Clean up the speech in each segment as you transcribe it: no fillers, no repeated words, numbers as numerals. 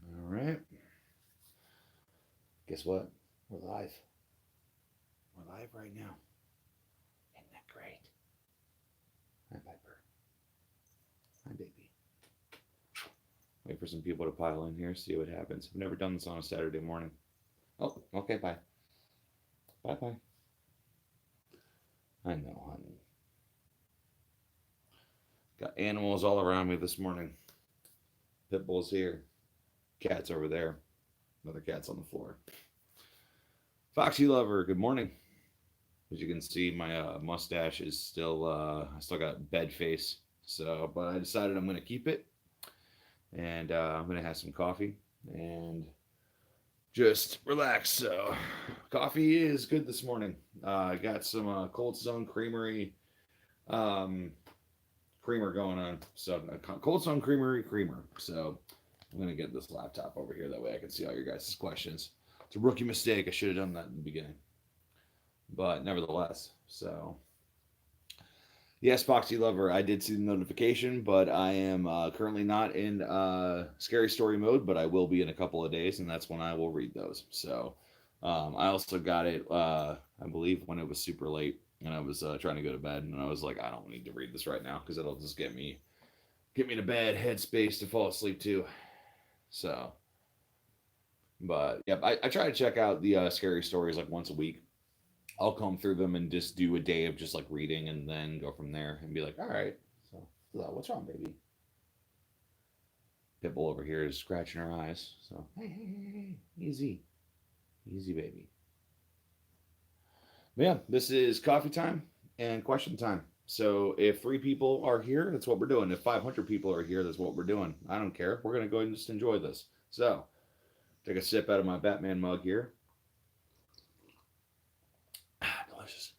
All right. Guess what? We're live. We're live right now. Isn't that great? Hi, Piper. Hi, baby. Wait for some people to pile in here, see what happens. I've never done this on a Saturday morning. Oh, okay, bye. Bye bye. I know, honey. Got animals all around me this morning. Pit bull's here. Cat's over there. Another cat's on the floor. Foxy Lover, good morning. As you can see, my mustache is still, I still got bed face. So, but I decided I'm going to keep it. And I'm going to have some coffee and just relax. So, coffee is good this morning. I got some Cold Stone Creamery um, creamer going on. So, Cold Stone Creamery creamer. So, I'm going to get this laptop over here. That way I can see all your guys' questions. It's a rookie mistake. I should have done that in the beginning. But nevertheless, so yes, Foxy Lover, I did see the notification, but I am currently not in scary story mode, but I will be in a couple of days, and that's when I will read those. So I also got it, I believe, when it was super late, and I was trying to go to bed, and I was like, I don't need to read this right now because it'll just get me in a bad headspace to fall asleep too. So, but yeah, I try to check out the scary stories like once a week. I'll comb through them and just do a day of just like reading and then go from there and be like, all right, so what's wrong, baby? Pitbull over here is scratching her eyes. So, hey, easy, easy, baby. But yeah, this is coffee time and question time. So if 3 people are here, that's what we're doing. If 500 people are here, that's what we're doing. I don't care. We're going to go ahead and just enjoy this. So take a sip out of my Batman mug here. Delicious.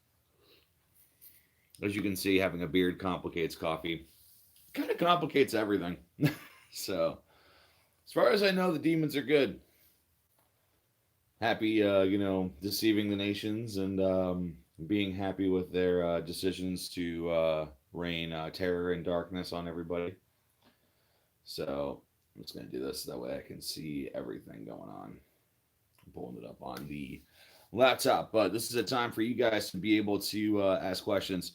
As you can see, having a beard complicates coffee. Kind of complicates everything. So, as far as I know, the demons are good. Happy, deceiving the nations and being happy with their decisions to rain terror and darkness on everybody. So, I'm just going to do this that way I can see everything going on. I'm pulling it up on the laptop. But this is a time for you guys to be able to ask questions.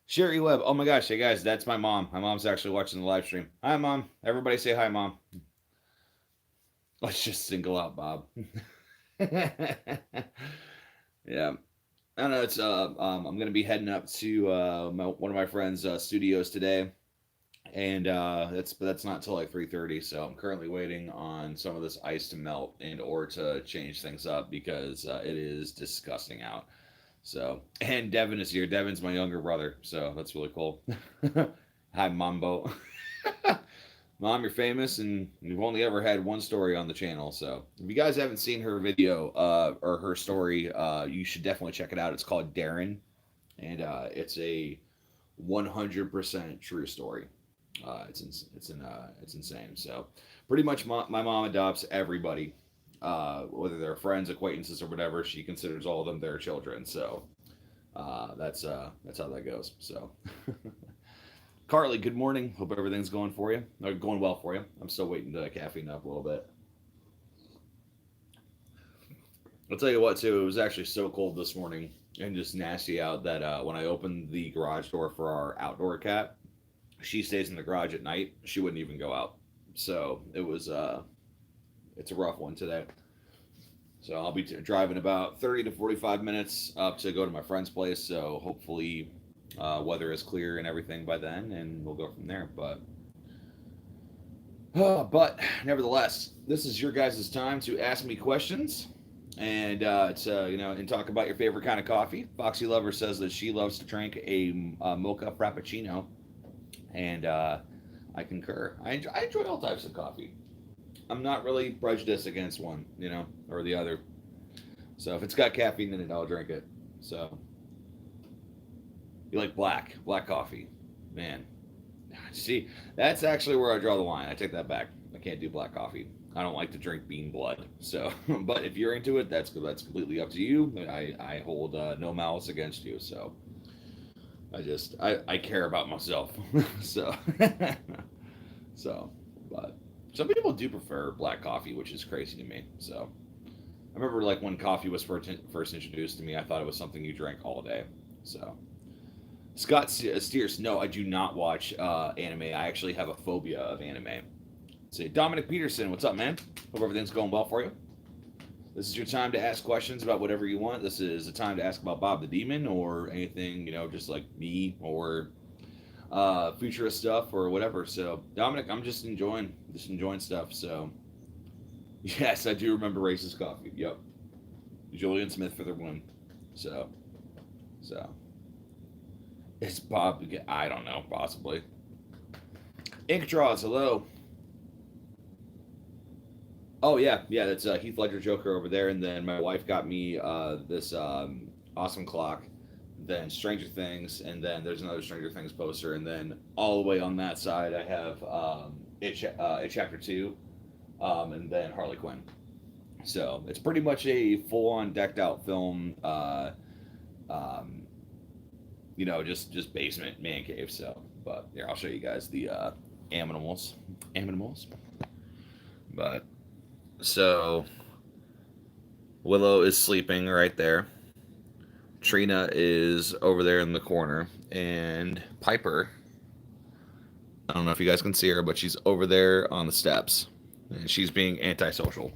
Sherry Webb. Oh my gosh, hey guys, that's my mom. My mom's actually watching the live stream. Hi, mom. Everybody say hi, mom. Let's just single out Bob. Yeah, I don't know. It's I'm gonna be heading up to one of my friends' studios today, and that's not till like 3:30. So I'm currently waiting on some of this ice to melt and or to change things up because it is disgusting out. So, and Devin is here. Devin's my younger brother, so that's really cool. Hi, Mambo. Mom, you're famous, and you've only ever had one story on the channel. So, if you guys haven't seen her video or her story, you should definitely check it out. It's called Darren, and it's a 100% true story. It's insane. So, pretty much, my mom adopts everybody, whether they're friends, acquaintances, or whatever. She considers all of them their children. So, that's how that goes. So. Carly, good morning. Hope everything's going for you, or going well for you. I'm still waiting to caffeine up a little bit. I'll tell you what, too. It was actually so cold this morning and just nasty out that when I opened the garage door for our outdoor cat, she stays in the garage at night. She wouldn't even go out. So it's a rough one today. So I'll be driving about 30 to 45 minutes up to go to my friend's place. So hopefully, weather is clear and everything by then, and we'll go from there. But nevertheless, this is your guys' time to ask me questions and and talk about your favorite kind of coffee. Foxy Lover says that she loves to drink a mocha frappuccino, and I concur. I enjoy all types of coffee. I'm not really prejudiced against one, or the other. So if it's got caffeine in it, I'll drink it. So you like black coffee, man. See, that's actually where I draw the line. I take that back. I can't do black coffee. I don't like to drink bean blood. So, but if you're into it, that's completely up to you. I hold no malice against you. So I care about myself. So so, but Some people do prefer black coffee, which is crazy to me. So I remember like when coffee was first introduced to me, I thought it was something you drank all day. So Scott Steers, no, I do not watch anime. I actually have a phobia of anime. Say Dominic Peterson, what's up, man? Hope everything's going well for you. This is your time to ask questions about whatever you want. This is the time to ask about Bob the Demon or anything, just like me or futurist stuff or whatever. So Dominic, I'm just enjoying stuff. So yes, I do remember racist coffee. Yep, Julian Smith for the win. So it's Bob. I don't know, possibly. Ink draws. Hello. Oh yeah, that's Heath Ledger Joker over there, and then my wife got me this awesome clock, then Stranger Things, and then there's another Stranger Things poster, and then all the way on that side I have it Chapter Two, and then Harley Quinn. So it's pretty much a full-on decked out film, um, just basement man cave. So, but here I'll show you guys the animals, but. So Willow is sleeping right there. Trina is over there in the corner, and Piper, I don't know if you guys can see her, but she's over there on the steps, and she's being antisocial.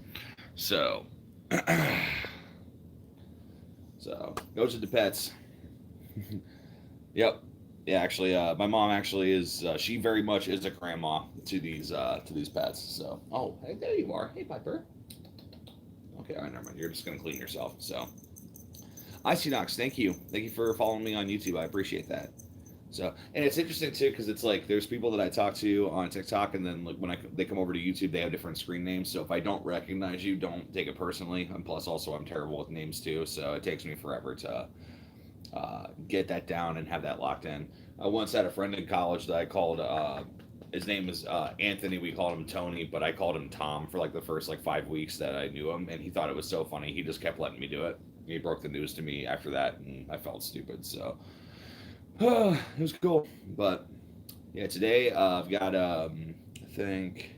So, goes to the pets. Yep. Yeah, actually, my mom actually is. She very much is a grandma to these pets. So, oh, hey, there you are. Hey, Piper. Okay, all right, never mind. You're just gonna clean yourself. So, Icy thank you for following me on YouTube. I appreciate that. So, and it's interesting too because it's like there's people that I talk to on TikTok, and then like when they come over to YouTube, they have different screen names. So if I don't recognize you, don't take it personally. And plus, also I'm terrible with names too, so it takes me forever to get that down and have that locked in. I once had a friend in college that I called. His name is Anthony. We called him Tony, but I called him Tom for like the first like 5 weeks that I knew him, and he thought it was so funny. He just kept letting me do it. He broke the news to me after that, and I felt stupid. So it was cool. But yeah, today I've got I think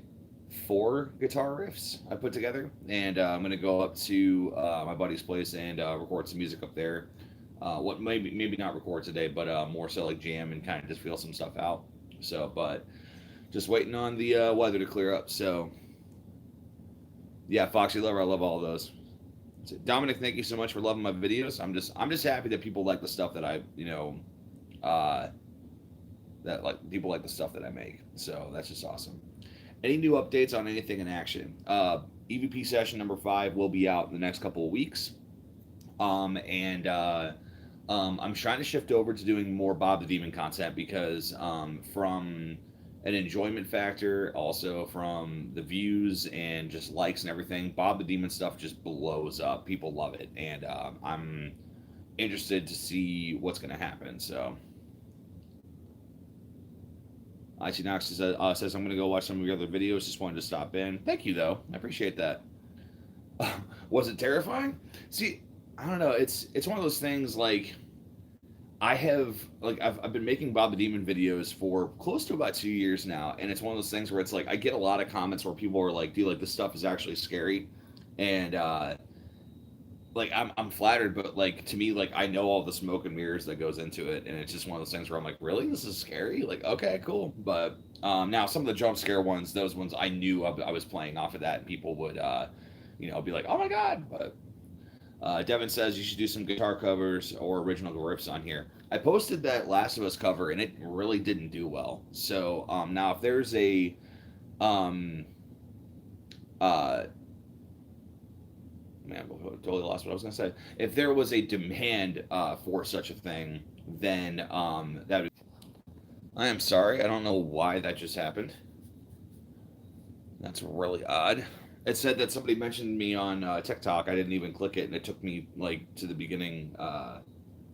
4 guitar riffs I put together, and I'm gonna go up to my buddy's place and record some music up there. What maybe not record today, but more so like jam and kind of just feel some stuff out. So, but just waiting on the weather to clear up. So, yeah, Foxy Lover, I love all of those. So, Dominic, thank you so much for loving my videos. I'm just happy that people like the stuff that I uh, that like people like the stuff that I make. So that's just awesome. Any new updates on anything in action? EVP session number 5 will be out in the next couple of weeks. And I'm trying to shift over to doing more Bob the Demon content because from an enjoyment factor, also from the views and just likes and everything, Bob the Demon stuff just blows up. People love it, and I'm interested to see what's going to happen. So, IC Knox says I'm going to go watch some of your other videos. Just wanted to stop in. Thank you, though. I appreciate that. Was it terrifying? See, I don't know. It's one of those things like I've been making Bob the Demon videos for close to about 2 years now, and it's one of those things where it's like I get a lot of comments where people are like, "Do like this stuff is actually scary," and like I'm flattered, but like to me, like I know all the smoke and mirrors that goes into it, and it's just one of those things where I'm like, "Really, this is scary?" Like, okay, cool, but now some of the jump scare ones, those ones I knew I was playing off of that, and people would be like, "Oh my god," but. Devin says you should do some guitar covers or original riffs on here. I posted that Last of Us cover and it really didn't do well. So now if there's a man, I totally lost what I was gonna say. If there was a demand for such a thing, then that would. I am sorry. I don't know why that just happened. That's really odd. It said that somebody mentioned me on TikTok. I didn't even click it, and it took me like to the beginning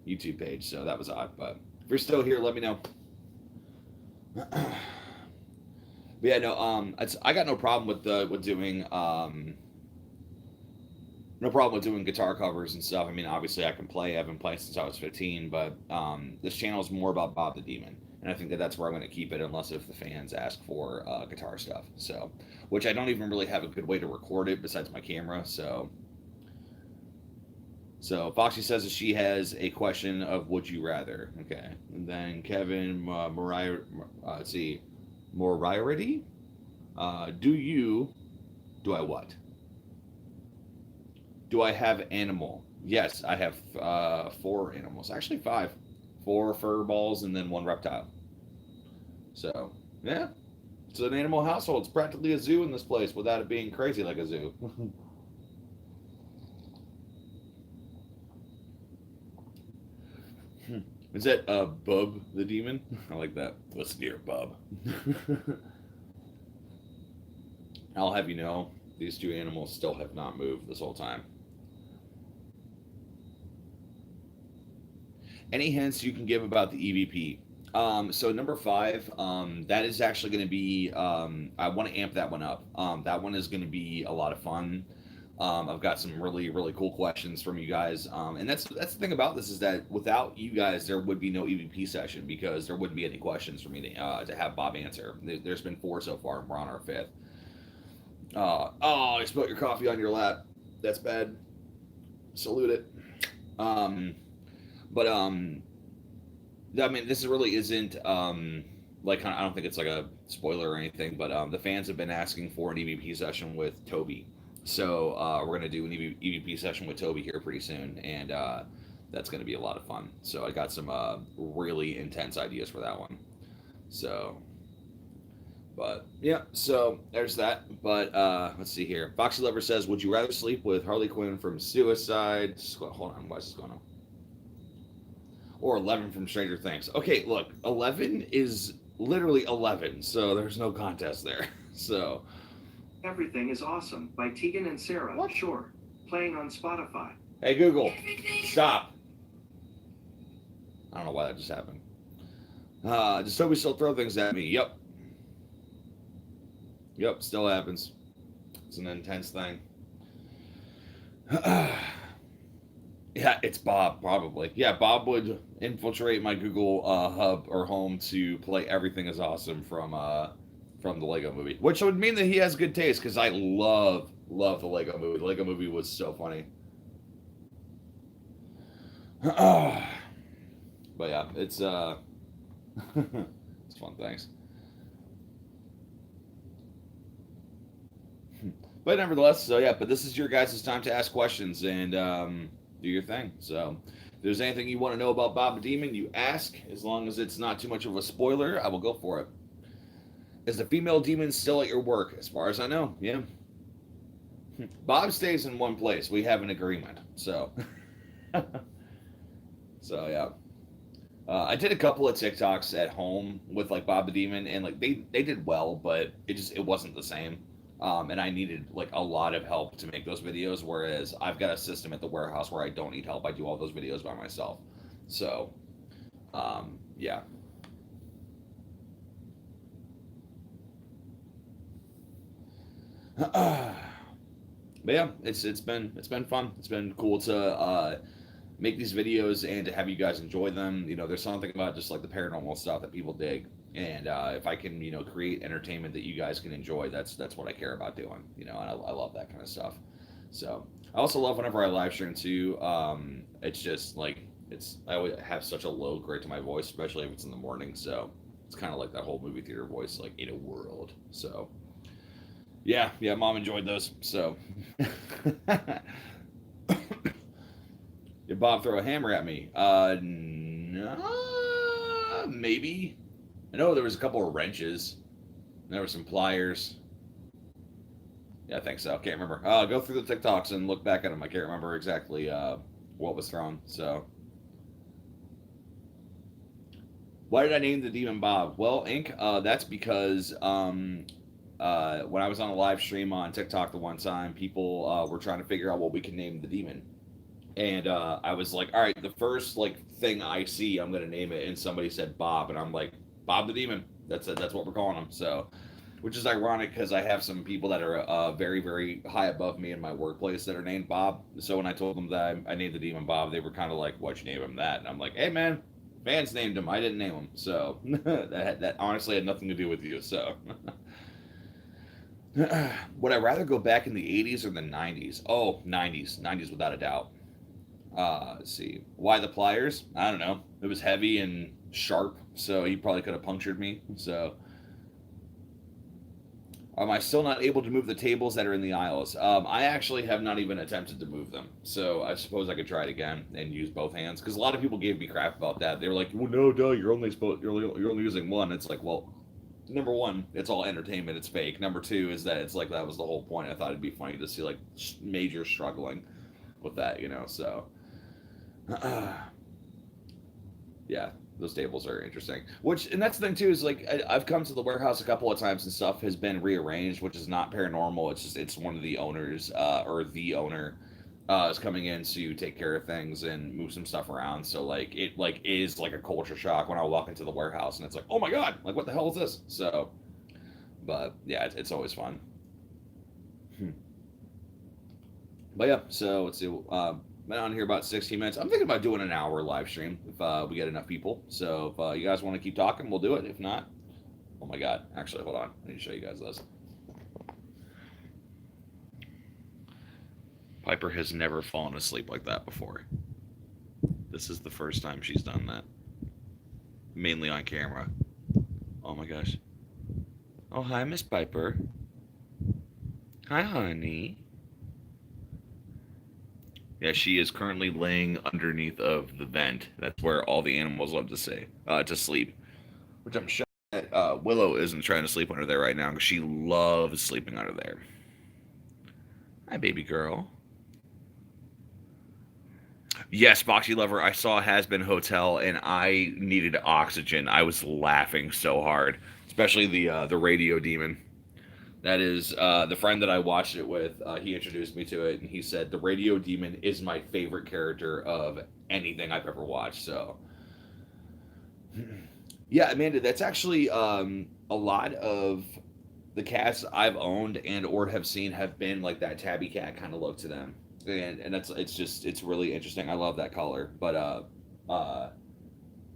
YouTube page. So that was odd. But if you're still here, let me know. But yeah, no. I got no problem with doing no problem with doing guitar covers and stuff. I mean, obviously, I can play. I've been playing since I was 15. But this channel is more about Bob the Demon. and I think that that's where I'm going to keep it, unless if the fans ask for guitar stuff. So, which I don't even really have a good way to record it besides my camera. So Foxy says that she has a question of would you rather. Okay, and then Kevin let's see, Moriarty, do I what? Do I have animal? Yes, I have four animals. Actually, five. Four fur balls and then one reptile. So, yeah. It's an animal household. It's practically a zoo in this place without it being crazy like a zoo. Is that Bub the demon? I like that. Listen here, Bub. I'll have you know, these two animals still have not moved this whole time. Any hints you can give about the EVP? So number five, that is actually going to be. I want to amp that one up. That one is going to be a lot of fun. I've got some really really cool questions from you guys, and that's the thing about this is that without you guys, there would be no EVP session because there wouldn't be any questions for me to have Bob answer. There's been four so far. We're on our fifth. Oh, I spilled your coffee on your lap. That's bad. Salute it. But I mean, this really isn't like I don't think it's like a spoiler or anything. But the fans have been asking for an EVP session with Toby, so we're gonna do an EVP session with Toby here pretty soon, and that's gonna be a lot of fun. So I got some really intense ideas for that one. So. But yeah, so there's that. But let's see here. Foxy Lover says, "Would you rather sleep with Harley Quinn from Suicide?" Hold on, why is this going on? Or 11 from Stranger Things. Okay, look, 11 is literally 11, so there's no contest there. So Everything is Awesome by Tegan and Sarah. What? Sure. Playing on Spotify. hey Google, stop. I don't know why that just happened. Does Toby still throw things at me? Yep. Yep, still happens. It's an intense thing. Yeah, it's Bob, probably. Yeah, Bob would infiltrate my Google hub or home to play Everything is Awesome from the Lego movie. Which would mean that he has good taste, because I love the Lego movie. The Lego movie was so funny. But yeah, it's it's fun, thanks. But nevertheless, so yeah, but this is your guys' time to ask questions and do your thing. So if there's anything you want to know about Bob the Demon, you ask. As long as it's not too much of a spoiler, I will go for it. Is the female demon still at your work? As far as I know, yeah. Bob stays in one place. We have an agreement. So, so yeah. I did a couple of TikToks at home with like Bob the Demon, and like they did well, but it wasn't the same. And I needed like a lot of help to make those videos. Whereas I've got a system at the warehouse where I don't need help. I do all those videos by myself. So, yeah. But yeah, it's been fun. It's been cool to make these videos and to have you guys enjoy them. You know, there's something about just like the paranormal stuff that people dig. And if I can, create entertainment that you guys can enjoy, that's what I care about doing. And I love that kind of stuff. So I also love whenever I live stream too. It's just like I always have such a low grade to my voice, especially if it's in the morning. So it's kind of like that whole movie theater voice, like in a world. So yeah, Mom enjoyed those. So did Bob throw a hammer at me? No, maybe. I know there was a couple of wrenches. There were some pliers. Yeah, I think so. Can't remember. Go through the TikToks and look back at them. I can't remember exactly what was thrown. So, why did I name the demon Bob? Well, Ink, that's because when I was on a live stream on TikTok the one time, people were trying to figure out what we could name the demon. And I was like, all right, the first thing I see, I'm gonna name it. And somebody said Bob, and I'm like, Bob the Demon. That's what we're calling him. So, which is ironic because I have some people that are very very high above me in my workplace that are named Bob. So when I told them that I named the demon Bob, they were kind of like, "Why'd you name him that?" And I'm like, "Hey man, Fans named him. I didn't name him. So that honestly had nothing to do with you. So would I rather go back in the 80s or the 90s? Oh, 90s. 90s without a doubt. Let's see. Why the pliers? I don't know. It was heavy and sharp, so he probably could have punctured me. So am I still not able to move the tables that are in the aisles? I actually have not even attempted to move them. So I suppose I could try it again and use both hands. Because a lot of people gave me crap about that. They were like, "Well, no, duh, you're only using one." It's like, well, number one, it's all entertainment. It's fake. Number two is that it's like that was the whole point. I thought it'd be funny to see like major struggling with that, you know. So yeah, those tables are interesting. Which, and that's the thing too, is like I've come to the warehouse a couple of times and stuff has been rearranged, which is not paranormal. It's just it's one of the owners, or the owner, is coming in to take care of things and move some stuff around. So like it like is like a culture shock when I walk into the warehouse and it's like, oh my god, like what the hell is this? So, but yeah, it's always fun. Hmm. But yeah, so let's see. Been on here about 16 minutes. I'm thinking about doing an hour live stream if we get enough people. So if you guys want to keep talking, we'll do it. If not, oh my god, actually, hold on. I need to show you guys this. Piper has never fallen asleep like that before. This is the first time she's done that, mainly on camera. Oh my gosh. Oh hi, Miss Piper. Hi, honey. Yeah, she is currently laying underneath of the vent. That's where all the animals love to sleep. Which I'm shocked that Willow isn't trying to sleep under there right now because she loves sleeping under there. Hi, baby girl. Yes, Boxy Lover, I saw Has Been Hotel and I needed oxygen. I was laughing so hard, especially the radio demon. That is the friend that I watched it with. He introduced me to it, and he said the Radio Demon is my favorite character of anything I've ever watched. So, yeah, Amanda, that's actually a lot of the cats I've owned and or have seen have been like that tabby cat kind of look to them, and that's it's just it's really interesting. I love that color, but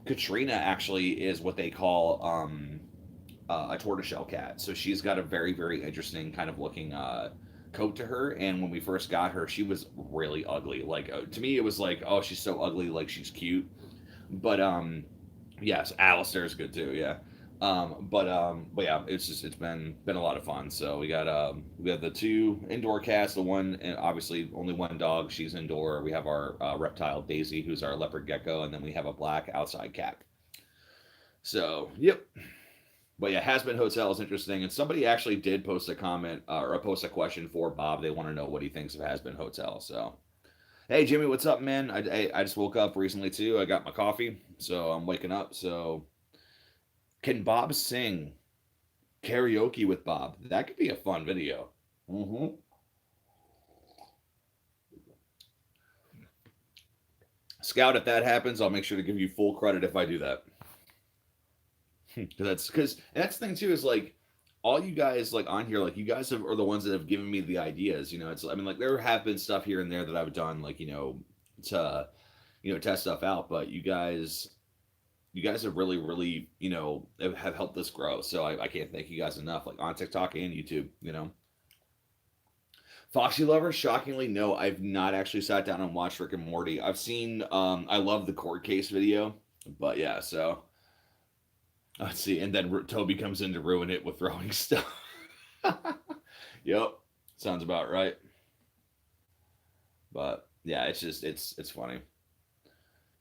Katrina actually is what they call a tortoiseshell cat. So she's got a very, very interesting kind of looking coat to her. And when we first got her, she was really ugly. Like to me, it was like, oh, she's so ugly, like she's cute. But yes, Alistair is good too. Yeah. But yeah, it's been a lot of fun. So we got the two indoor cats, the one and obviously only one dog. She's indoor. We have our reptile Daisy, who's our leopard gecko, and then we have a black outside cat. So yep. But yeah, Has Been Hotel is interesting, and somebody actually did post a comment or post a question for Bob. They want to know what he thinks of Has Been Hotel. So, hey Jimmy, what's up, man? I just woke up recently too. I got my coffee, so I'm waking up. So, can Bob sing karaoke with Bob? That could be a fun video. Mm-hmm. Scout, if that happens, I'll make sure to give you full credit if I do that. That's the thing too is like all you guys like on here like you guys are the ones that have given me the ideas. You know, it's I mean like there have been stuff here and there that I've done like to test stuff out, but you guys have really really have helped this grow. So I can't thank you guys enough like on TikTok and YouTube. Foxy Lover, shockingly, no, I've not actually sat down and watched Rick and Morty. I've seen I love the court case video, but yeah, so let's see, and then Toby comes in to ruin it with throwing stuff. Yep, sounds about right. But yeah, it's just it's funny.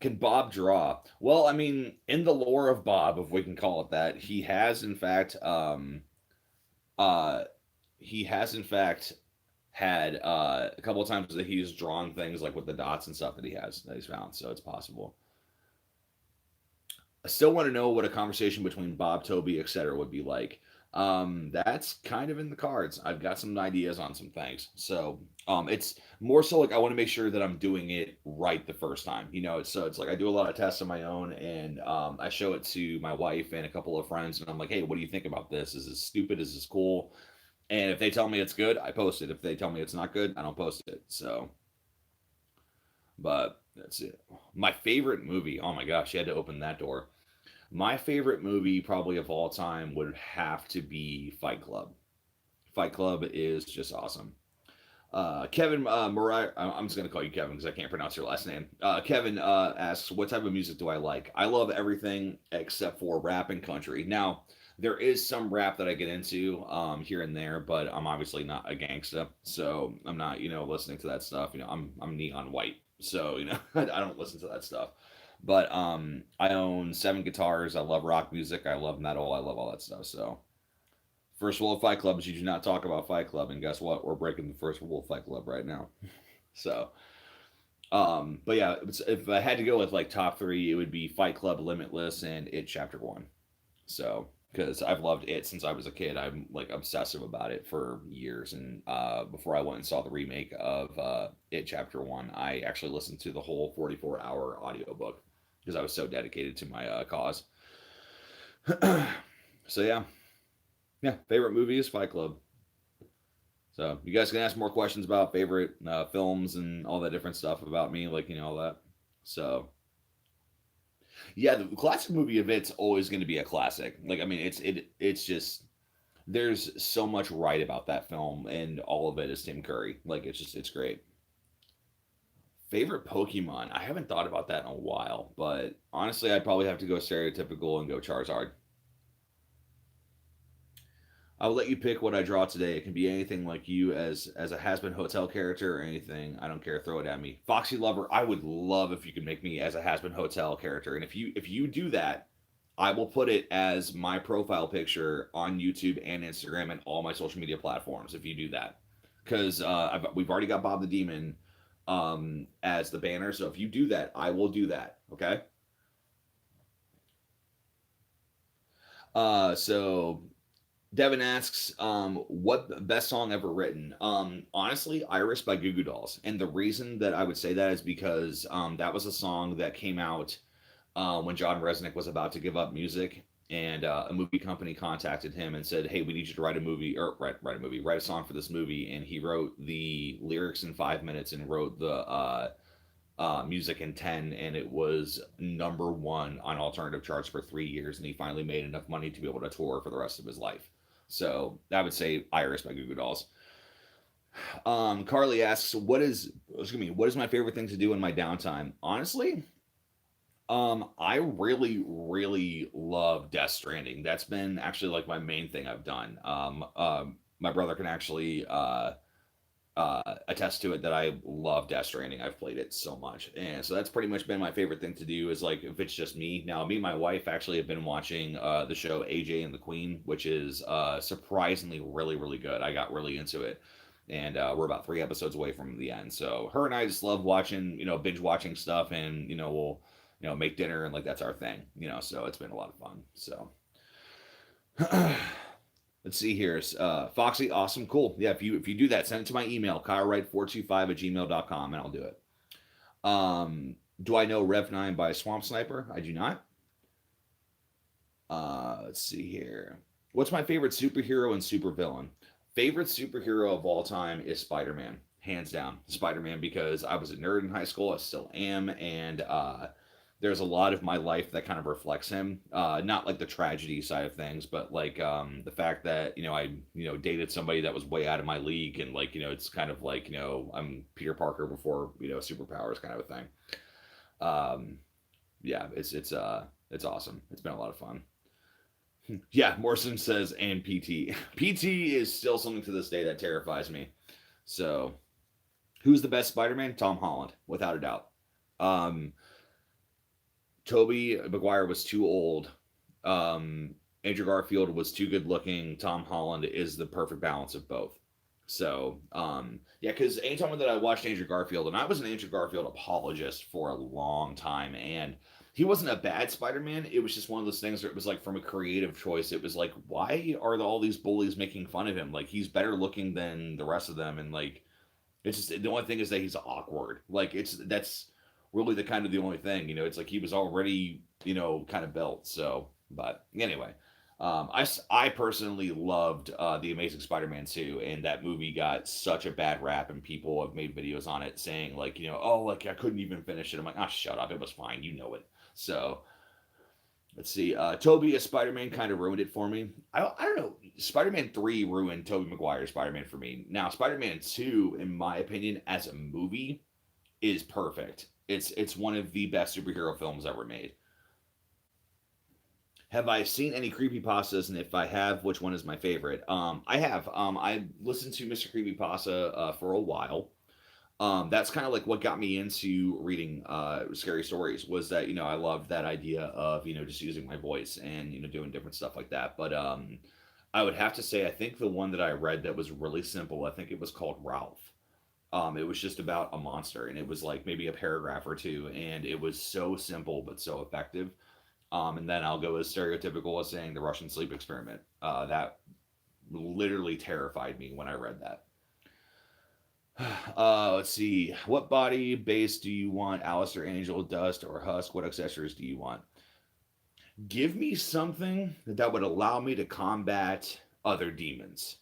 Can Bob draw? Well, I mean, in the lore of Bob, if we can call it that, uh he has in fact had a couple of times that he's drawn things like with the dots and stuff that he's found. So it's possible. I still want to know what a conversation between Bob, Toby, etc. would be like. That's kind of in the cards. I've got some ideas on some things. So it's more so like I want to make sure that I'm doing it right the first time. It's like I do a lot of tests on my own, and I show it to my wife and a couple of friends, and I'm like, hey, what do you think about this? Is this stupid? Is this cool? And if they tell me it's good, I post it. If they tell me it's not good, I don't post it. So, but That's it. My favorite movie. Oh my gosh, you had to open that door. My favorite movie, probably of all time, would have to be Fight Club. Fight Club is just awesome. Kevin Mariah, I'm just gonna call you Kevin because I can't pronounce your last name. Kevin asks, "What type of music do I like?" I love everything except for rap and country. Now, there is some rap that I get into here and there, but I'm obviously not a gangsta, so I'm not, listening to that stuff. I'm neon white, so I don't listen to that stuff. But I own 7 guitars. I love rock music. I love metal. I love all that stuff. So first rule of Fight Club is you do not talk about Fight Club, and guess what? We're breaking the first rule of Fight Club right now. So, but yeah, if I had to go with like top three, it would be Fight Club, Limitless, and It Chapter One. So, because I've loved it since I was a kid, I'm like obsessive about it for years. And before I went and saw the remake of It Chapter One, I actually listened to the whole 44-hour audiobook because I was so dedicated to my cause. So yeah, favorite movie is Fight Club. So you guys can ask more questions about favorite films and all that different stuff about me, like all that. So yeah, the classic movie of it's always going to be a classic. Like I mean, it's just there's so much right about that film, and all of it is Tim Curry. Like it's great. Favorite Pokemon? I haven't thought about that in a while, but honestly, I'd probably have to go stereotypical and go Charizard. I will let you pick what I draw today. It can be anything like you as a has-been hotel character or anything. I don't care. Throw it at me. Foxy Lover. I would love if you could make me as a has-been hotel character. And if you do that, I will put it as my profile picture on YouTube and Instagram and all my social media platforms. If you do that, because we've already got Bob the Demon as the banner. So if you do that, I will do that. Okay. So Devin asks, what best song ever written? Honestly, Iris by Goo Goo Dolls. And the reason that I would say that is because that was a song that came out when John Resnick was about to give up music. And a movie company contacted him and said, "Hey, we need you to write a movie, or write a song for this movie." And he wrote the lyrics in 5 minutes and wrote the music in 10, and it was number one on alternative charts for 3 years. And he finally made enough money to be able to tour for the rest of his life. So I would say Iris by Goo Goo Dolls. Carly asks, what is my favorite thing to do in my downtime? Honestly, I really, really love Death Stranding. That's been actually like my main thing I've done. My brother can actually attest to it that I love Death Stranding. I've played it so much, and so that's pretty much been my favorite thing to do. Is like if it's just me. Now, me and my wife actually have been watching the show AJ and the Queen, which is surprisingly really, really good. I got really into it, and we're about 3 episodes away from the end. So her and I just love watching, binge watching stuff, and we'll make dinner, and like that's our thing. So it's been a lot of fun. So. Let's see here. Foxy, awesome, cool. Yeah, if you do that, send it to my email, kylewright425@gmail.com, and I'll do it. Do I know Rev 9 by Swamp Sniper? I do not. Let's see here. What's my favorite superhero and supervillain? Favorite superhero of all time is Spider-Man, hands down. Spider-Man, because I was a nerd in high school, I still am, and there's a lot of my life that kind of reflects him. Not like the tragedy side of things, but like the fact that I dated somebody that was way out of my league, and like it's kind of like I'm Peter Parker before superpowers kind of a thing. Yeah, it's awesome. It's been a lot of fun. Yeah, Morrison says, and PT. PT is still something to this day that terrifies me. So, who's the best Spider-Man? Tom Holland, without a doubt. Tobey Maguire was too old. Andrew Garfield was too good looking. Tom Holland is the perfect balance of both. So, yeah, because anytime that I watched Andrew Garfield, and I was an Andrew Garfield apologist for a long time, and he wasn't a bad Spider-Man. It was just one of those things where it was like from a creative choice. It was like, why are all these bullies making fun of him? Like, he's better looking than the rest of them, and like, it's just the only thing is that he's awkward. Like, that's really the only thing. It's like he was already kind of built. So, but anyway, I personally loved The Amazing Spider-Man 2, and that movie got such a bad rap, and people have made videos on it saying like, oh, like I couldn't even finish it. I'm like, ah, shut up, it was fine, you know it. So let's see. Toby as Spider-Man kind of ruined it for me. I don't know. Spider-Man 3 ruined Toby Maguire's Spider-Man for me. Now, Spider-Man 2, in my opinion, as a movie, is perfect. It's one of the best superhero films ever made. Have I seen any creepypastas? And if I have, which one is my favorite? I have. I listened to Mr. Creepypasta for a while. That's kind of like what got me into reading scary stories, was that I loved that idea of just using my voice and doing different stuff like that. But I would have to say I think the one that I read that was really simple, I think it was called Ralph. It was just about a monster, and it was like maybe a paragraph or two, and it was so simple but so effective. And then I'll go as stereotypical as saying the Russian sleep experiment. That literally terrified me when I read that. Let's see. What body base do you want? Alistair, Angel, Dust, or Husk? What accessories do you want? Give me something that would allow me to combat other demons.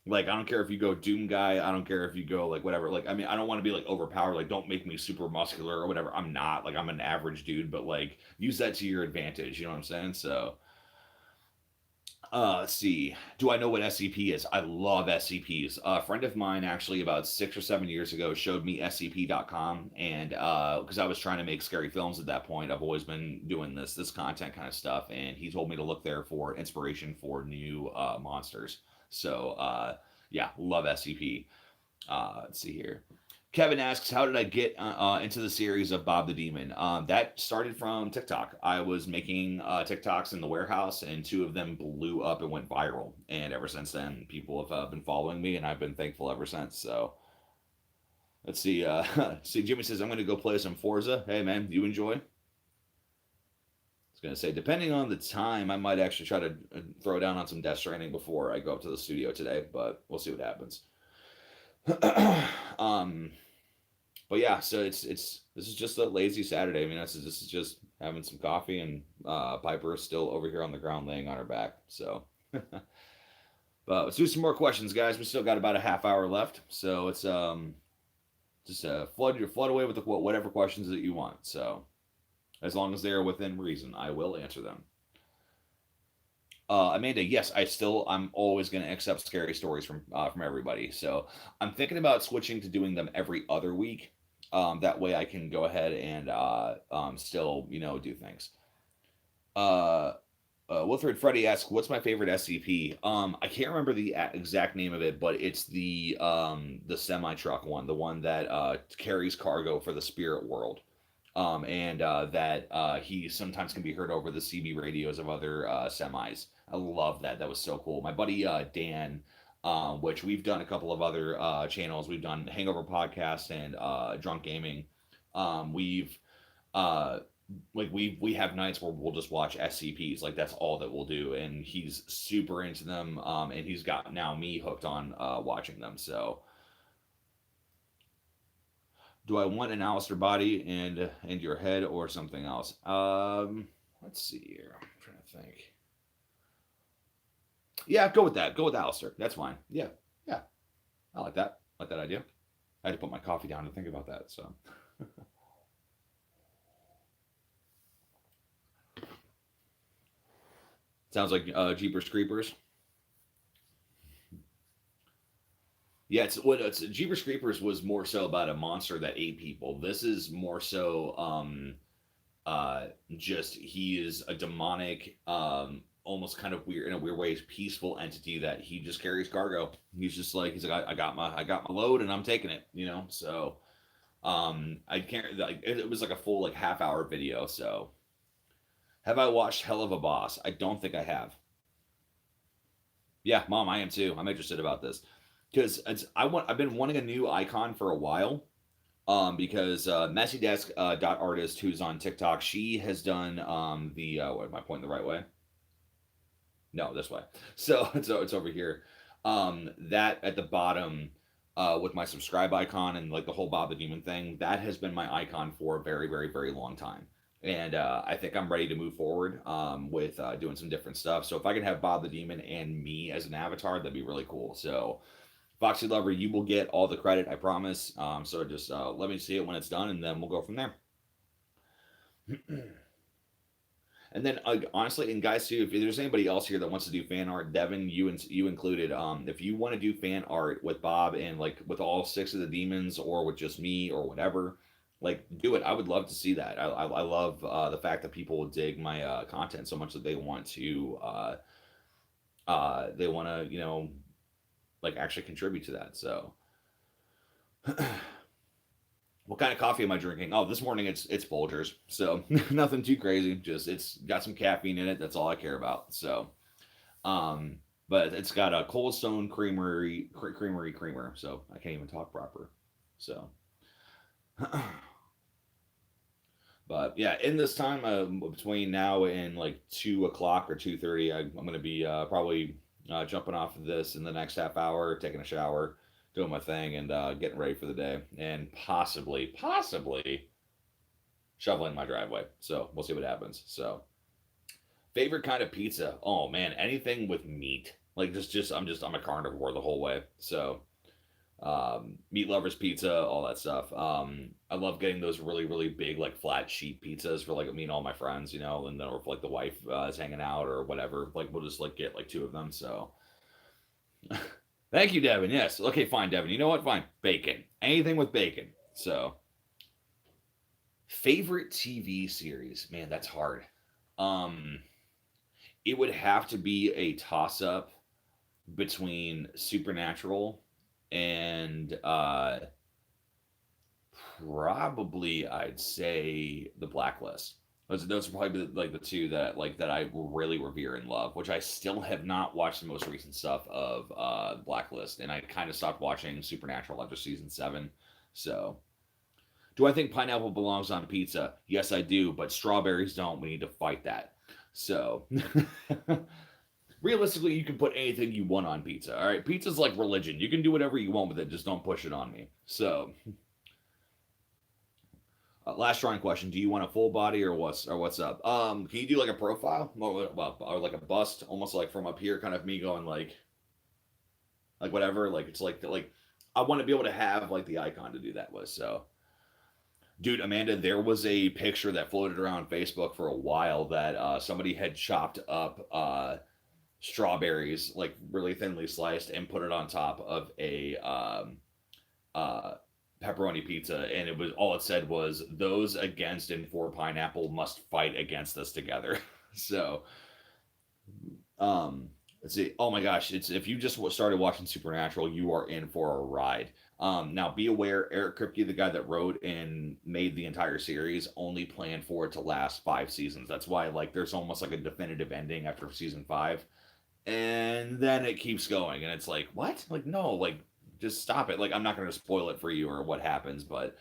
Like, I don't care if you go Doom guy. I don't care if you go like whatever. Like, I mean, I don't want to be like overpowered. Like, don't make me super muscular or whatever. I'm not. Like, I'm an average dude, but like, use that to your advantage. You know what I'm saying? So, let's see. Do I know what SCP is? I love SCPs. A friend of mine actually about 6 or 7 years ago showed me SCP.com, and because I was trying to make scary films at that point, I've always been doing this content kind of stuff, and he told me to look there for inspiration for new monsters. So yeah, love SCP. Let's see here. Kevin asks, how did I get into the series of Bob the Demon? That started from TikTok. I was making TikToks in the warehouse, and two of them blew up and went viral. And ever since then, people have been following me, and I've been thankful ever since. So let's see. See, Jimmy says, I'm going to go play some Forza. Hey, man, you enjoy? I was going to say, depending on the time, I might actually try to throw down on some Death Stranding before I go up to the studio today, but we'll see what happens. But yeah, so it's this is just a lazy Saturday. I mean, this is just having some coffee, and Piper is still over here on the ground laying on her back. So, but let's do some more questions, guys. We still got about a half hour left, so it's just flood away with whatever questions that you want. So, as long as they are within reason, I will answer them. Amanda, yes, I'm always going to accept scary stories from everybody. So I'm thinking about switching to doing them every other week. That way I can go ahead and still do things. Wilfred Freddy asks, "What's my favorite SCP?" I can't remember the exact name of it, but it's the semi truck one, the one that carries cargo for the spirit world. And that he sometimes can be heard over the CB radios of other semis. I love that. That was so cool. My buddy Dan, which we've done a couple of other channels. We've done Hangover Podcast and Drunk Gaming. We've like we have nights where we'll just watch SCPs. Like that's all that we'll do. And he's super into them. And he's got now me hooked on watching them. So. Do I want an Alistair body and your head or something else? Let's see here. I'm trying to think. Yeah, go with that. Go with Alistair. That's fine. Yeah, yeah. I like that. I like that idea. I had to put my coffee down to think about that. So. Sounds like Jeepers Creepers. Yeah, it's Jeepers Creepers was more so about a monster that ate people. This is more so just he is a demonic almost kind of weird in a weird way peaceful entity that he just carries cargo. He's like I got my load and I'm taking it, So I can't like it was like a full like half-hour video. So have I watched Hell of a Boss? I don't think I have. Yeah, Mom, I am too. I'm interested about this because I've been wanting a new icon for a while. Because messydesk dot artist who's on TikTok, she has done the what am I pointing the right way? No, this way. So it's over here. That at the bottom with my subscribe icon and like the whole Bob the Demon thing, that has been my icon for a very, very, very long time. and I think I'm ready to move forward with doing some different stuff. So if I can have Bob the Demon and me as an avatar, that'd be really cool. So Foxy Lover, you will get all the credit, I promise. So just let me see it when it's done, and then we'll go from there. And then honestly, and guys too, if there's anybody else here that wants to do fan art, Devin, you included. If you want to do fan art with Bob and like with all 6 of the demons, or with just me or whatever, like do it. I would love to see that. I love the fact that people dig my content so much that they want to like actually contribute to that. So what kind of coffee am I drinking? Oh, this morning it's Folgers, so nothing too crazy. Just it's got some caffeine in it. That's all I care about. So, but it's got a Cold Stone creamer. So I can't even talk proper. So, but yeah, in this time between now and like 2 o'clock or 2:30, I'm gonna be probably jumping off of this in the next half hour, taking a shower, doing my thing, and getting ready for the day, and possibly shoveling my driveway. So we'll see what happens. So favorite kind of pizza? Oh man, anything with meat. Like I'm a carnivore the whole way. So meat lovers pizza, all that stuff. I love getting those really big like flat sheet pizzas for like me and all my friends, and then or if like the wife is hanging out or whatever, like we'll just like get like 2 of them. So thank you, Devin. Yes. Okay, fine, Devin. You know what? Fine. Bacon. Anything with bacon. So, favorite TV series? Man, that's hard. Um, it would have to be a toss up between Supernatural and probably I'd say The Blacklist. Those are probably like the 2 that I really revere and love. Which I still have not watched the most recent stuff of Blacklist, and I kind of stopped watching Supernatural after season 7. So, do I think pineapple belongs on pizza? Yes, I do, but strawberries don't. We need to fight that. So, realistically, you can put anything you want on pizza. All right, pizza's like religion. You can do whatever you want with it. Just don't push it on me. So. Last drawing question: do you want a full body or what's up? Can you do like a profile, or like a bust, almost like from up here, kind of me going like whatever, like it's like I want to be able to have like the icon to do that with. So, dude, Amanda, there was a picture that floated around Facebook for a while that somebody had chopped up strawberries like really thinly sliced and put it on top of a uh, pepperoni pizza, and it was all it said was those against and for pineapple must fight against us together. So let's see. Oh my gosh, it's if you just started watching Supernatural, you are in for a ride. Now be aware, Eric Kripke, the guy that wrote and made the entire series, only planned for it to last 5 seasons. That's why like there's almost like a definitive ending after season 5, and then it keeps going, and it's like what? Like no, like just stop it. Like I'm not going to spoil it for you or what happens, but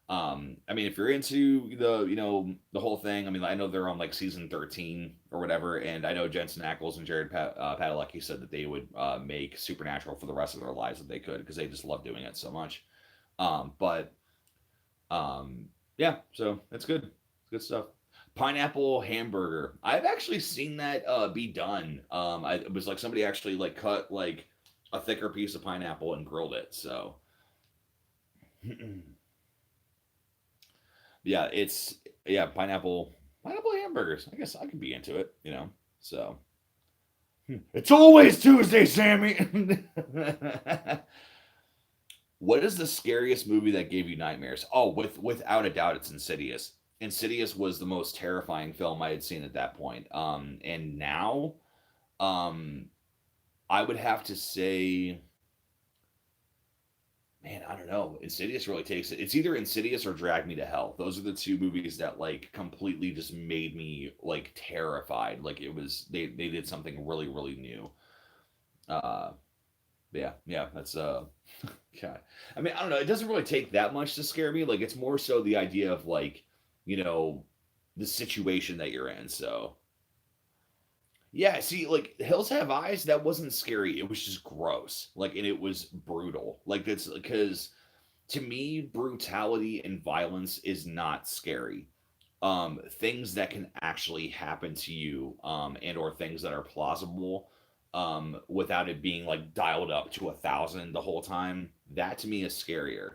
I mean, if you're into the whole thing, I mean, I know they're on like season 13 or whatever, and I know Jensen Ackles and Jared Padalecki said that they would make Supernatural for the rest of their lives if they could, because they just love doing it so much. But yeah, so it's good. It's good stuff. Pineapple hamburger. I've actually seen that be done. It was like somebody actually like cut like a thicker piece of pineapple and grilled it. So yeah, pineapple hamburgers. I guess I could be into it. So it's always Tuesday, Sammy. What is the scariest movie that gave you nightmares? Oh, without a doubt, it's Insidious. Insidious was the most terrifying film I had seen at that point. And now, I would have to say, man, I don't know. Insidious really takes it. It's either Insidious or Drag Me to Hell. Those are the 2 movies that like completely just made me like terrified. Like it was they did something really new. Uh, yeah, that's God. I mean, I don't know. It doesn't really take that much to scare me. Like it's more so the idea of like the situation that you're in. So yeah, see, like Hills Have Eyes, that wasn't scary. It was just gross. Like, and it was brutal. Like, it's because to me, brutality and violence is not scary. things that can actually happen to you, and or things that are plausible, without it being like dialed up to 1,000 the whole time. That to me is scarier.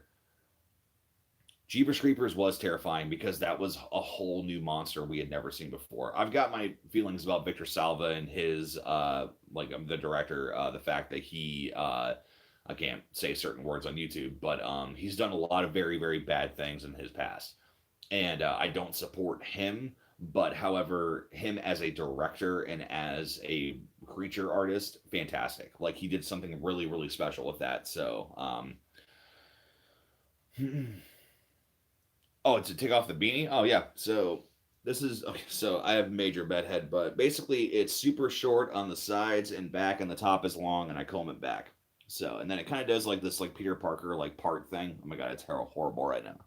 Jeepers Creepers was terrifying because that was a whole new monster we had never seen before. I've got my feelings about Victor Salva and his the director, the fact that he I can't say certain words on YouTube, but he's done a lot of very very bad things in his past, and I don't support him. But however, him as a director and as a creature artist, fantastic. Like he did something really really special with that. So oh, to take off the beanie? Oh yeah. So this is okay. So I have major bedhead, but basically it's super short on the sides and back, and the top is long, and I comb it back. So and then it kind of does like this like Peter Parker like part thing. Oh my god, it's horrible right now.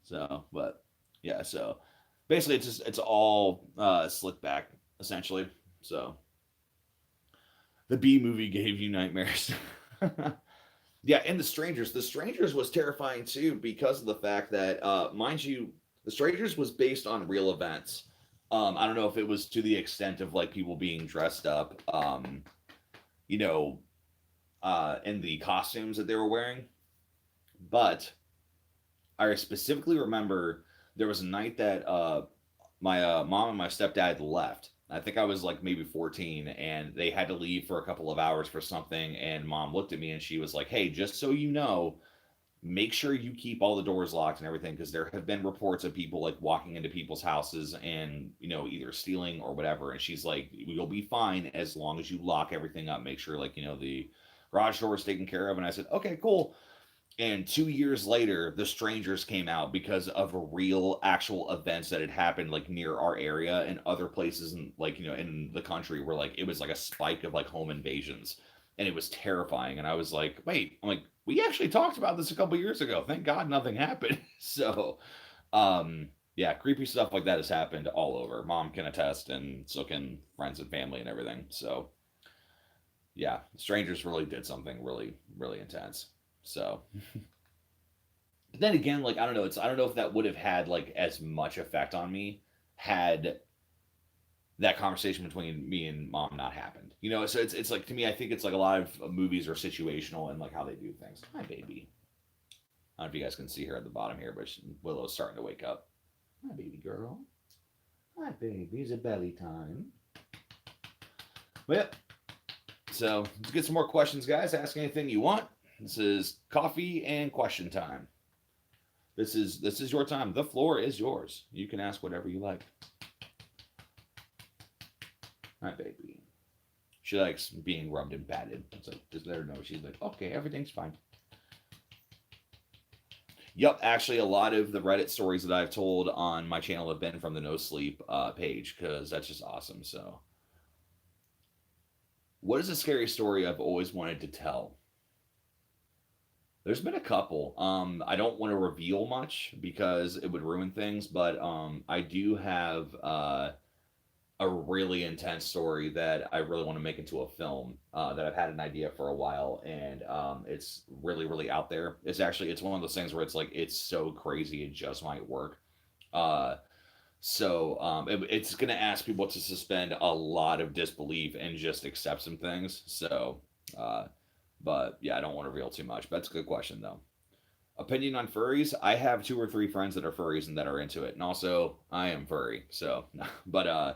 So, but yeah. So basically, it's all slicked back essentially. So the B movie gave you nightmares. Yeah, and The Strangers was terrifying too because of the fact that, mind you, The Strangers was based on real events. I don't know if it was to the extent of like people being dressed up, you know, in the costumes that they were wearing, but I specifically remember there was a night that my mom and my stepdad left. I think I was like maybe 14, and they had to leave for a couple of hours for something. And mom looked at me and she was like, "Hey, just so you know, make sure you keep all the doors locked and everything, because there have been reports of people like walking into people's houses and either stealing or whatever." And she's like, "You'll be fine as long as you lock everything up. Make sure like the garage door is taken care of." And I said, "Okay, cool." And 2 years later, The Strangers came out because of a real, actual events that had happened like near our area and other places in like in the country, where like it was like a spike of like home invasions, and it was terrifying. And I was like, wait, I'm like, we actually talked about this a couple years ago. Thank God nothing happened. So, yeah, creepy stuff like that has happened all over. Mom can attest, and so can friends and family and everything. So, yeah, Strangers really did something really, really intense. So, but then again, like I don't know, I don't know if that would have had like as much effect on me had that conversation between me and mom not happened. So it's like to me, I think it's like a lot of movies are situational and like how they do things. Hi, baby. I don't know if you guys can see her at the bottom here, but Willow's starting to wake up. Hi, baby girl. Hi, baby. It's a belly time. But yep. So let's get some more questions, guys. Ask anything you want. This is coffee and question time. This is your time. The floor is yours. You can ask whatever you like. All right, baby. She likes being rubbed and patted. So just let her know. She's like, okay, everything's fine. Yep, actually, a lot of the Reddit stories that I've told on my channel have been from the No Sleep page, because that's just awesome. So, what is a scary story I've always wanted to tell? There's been a couple. I don't want to reveal much because it would ruin things, but I do have a really intense story that I really want to make into a film, that I've had an idea for a while, and it's really really out there. It's one of those things where it's like it's so crazy it just might work. Uh, it's gonna ask people to suspend a lot of disbelief and just accept some things. So, uh, but yeah, I don't want to reveal too much. But that's a good question though. Opinion on furries? I have two or three friends that are furries and that are into it, and also I am furry. So, but no,